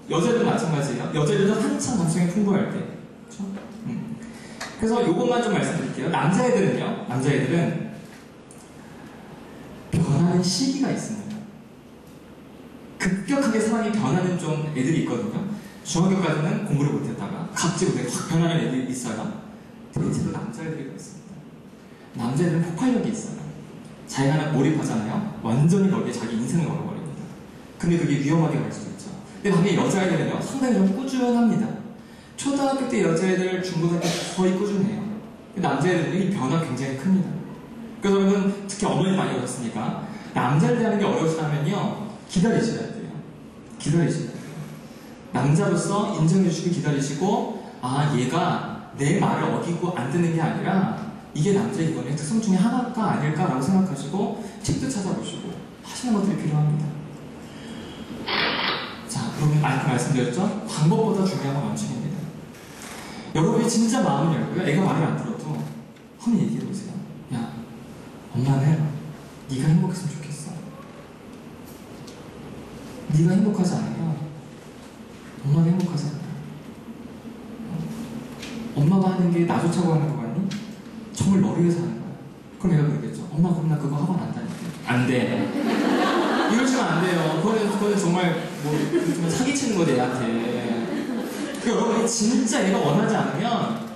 여자들도 마찬가지예요. 여자들도 한참 감성이 풍부할 때. 그렇죠? 그래서 이것만 좀 말씀드릴게요. 남자애들은 변하는 시기가 있습니다. 급격하게 사람이 변하는 좀 애들이 있거든요. 중학교까지는 공부를 못했다가 갑자기 확 변하는 애들이 있어요. 대체로 남자애들이 그렇습니다. 남자애들은 폭발력이 있어요. 자기가 하나 몰입하잖아요. 완전히 거기에 자기 인생을 걸어버립니다. 근데 그게 위험하게 갈 수도 있죠. 근데 반면에 여자애들은요, 상당히 좀 꾸준합니다. 초등학교 때 여자애들, 중고등학교 때 거의 꾸준해요. 남자애들은 이 변화 굉장히 큽니다. 그래서 여러분, 특히 어머니 많이 오셨으니까, 남자를 대하는 게 어려우시다면요, 기다리셔야 돼요. 기다리셔야 돼요. 남자로서 인정해주시고 기다리시고, 얘가 내 말을 어기고 안 듣는 게 아니라, 이게 남자의 이번의 특성 중에 하나가 아닐까라고 생각하시고 책도 찾아보시고 하시는 것들이 필요합니다. 자, 여러분 아까 말씀드렸죠? 방법보다 중요한 건 원칙입니다. 여러분이 진짜 마음을 열고요. 애가 말을 안 들어도 한번 얘기해보세요. 야, 엄마는 네가 행복했으면 좋겠어. 네가 행복하지 않으면 엄마는 행복하지 않아. 엄마가 하는 게 나 좋자고 하는 거 같니? 정말 너를 위해서 하는 거야. 그럼 내가 그러겠죠. 엄마 그럼 나 그거 하고 난다니까. 안 돼. 이러시면 안 돼요. 그거는 정말 좀 사기치는 거 애한테. 여러분이 진짜 얘가 원하지 않으면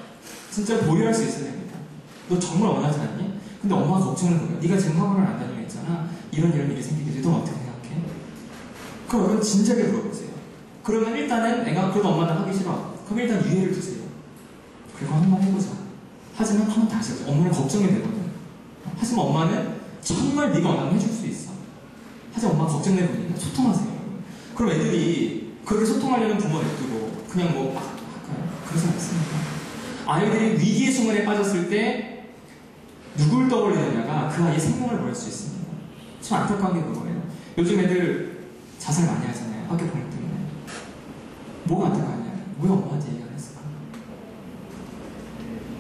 진짜 보류할 수 있어야 됩니다. 너 정말 원하지 않니? 근데 엄마가 걱정을 거예요. 네가 지금 학원을 안 다니고 있잖아. 이런 일이 생기게 돼. 넌 어떻게 생각해? 그럼 여러분 진작에 물어보세요. 그러면 일단은 애가 그래도 엄마는 하기 싫어. 그럼 일단 유예를 두세요. 그리고 한번 해보자. 하지만 한번 다시 해보자. 엄마는 걱정이 되거든. 하지만 엄마는 정말 네가 원하면 해줄 수 있어. 하지만 엄마가 걱정되니까 소통하세요. 그럼 애들이 그렇게 소통하려는 부모 냅두고 그냥 막 할까요? 그러지 않습니다. 아이들이 위기의 순간에 빠졌을 때 누굴 떠올리느냐가 그 아이의 생명을 버릴 수 있습니다. 참 안타까운 게 그거예요. 요즘 애들 자살 많이 하잖아요. 학교 폭력 때문에. 뭐가 안타까우냐? 왜 엄마한테 얘기 안 했을까?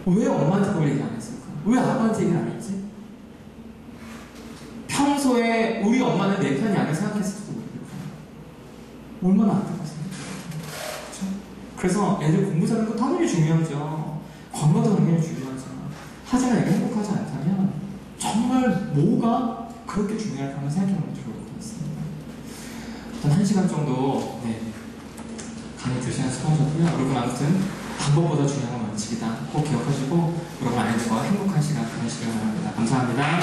왜 엄마한테 그걸 얘기 안 했을까? 왜 아빠한테 얘기를 안 했지? 평소에 우리 엄마는 내 편이 아니라 생각했을지도 모르겠고 얼마나 안타깝습니까? 그렇죠? 그래서 애들 공부 잘하는 거 당연히 중요하죠. 건강도 당연히 중요하죠. 하지만 애가 행복하지 않다면 정말 뭐가 그렇게 중요할까 하는 생각해보면 좋을 것 같습니다. 일단 1시간 정도 강의 들으시는 수고하셨고요. 여러분 아무튼 방법보다 중요한 건 원칙이다. 꼭 기억하시고 여러분 아이들과 행복한 시간 보내시길 바랍니다. 감사합니다.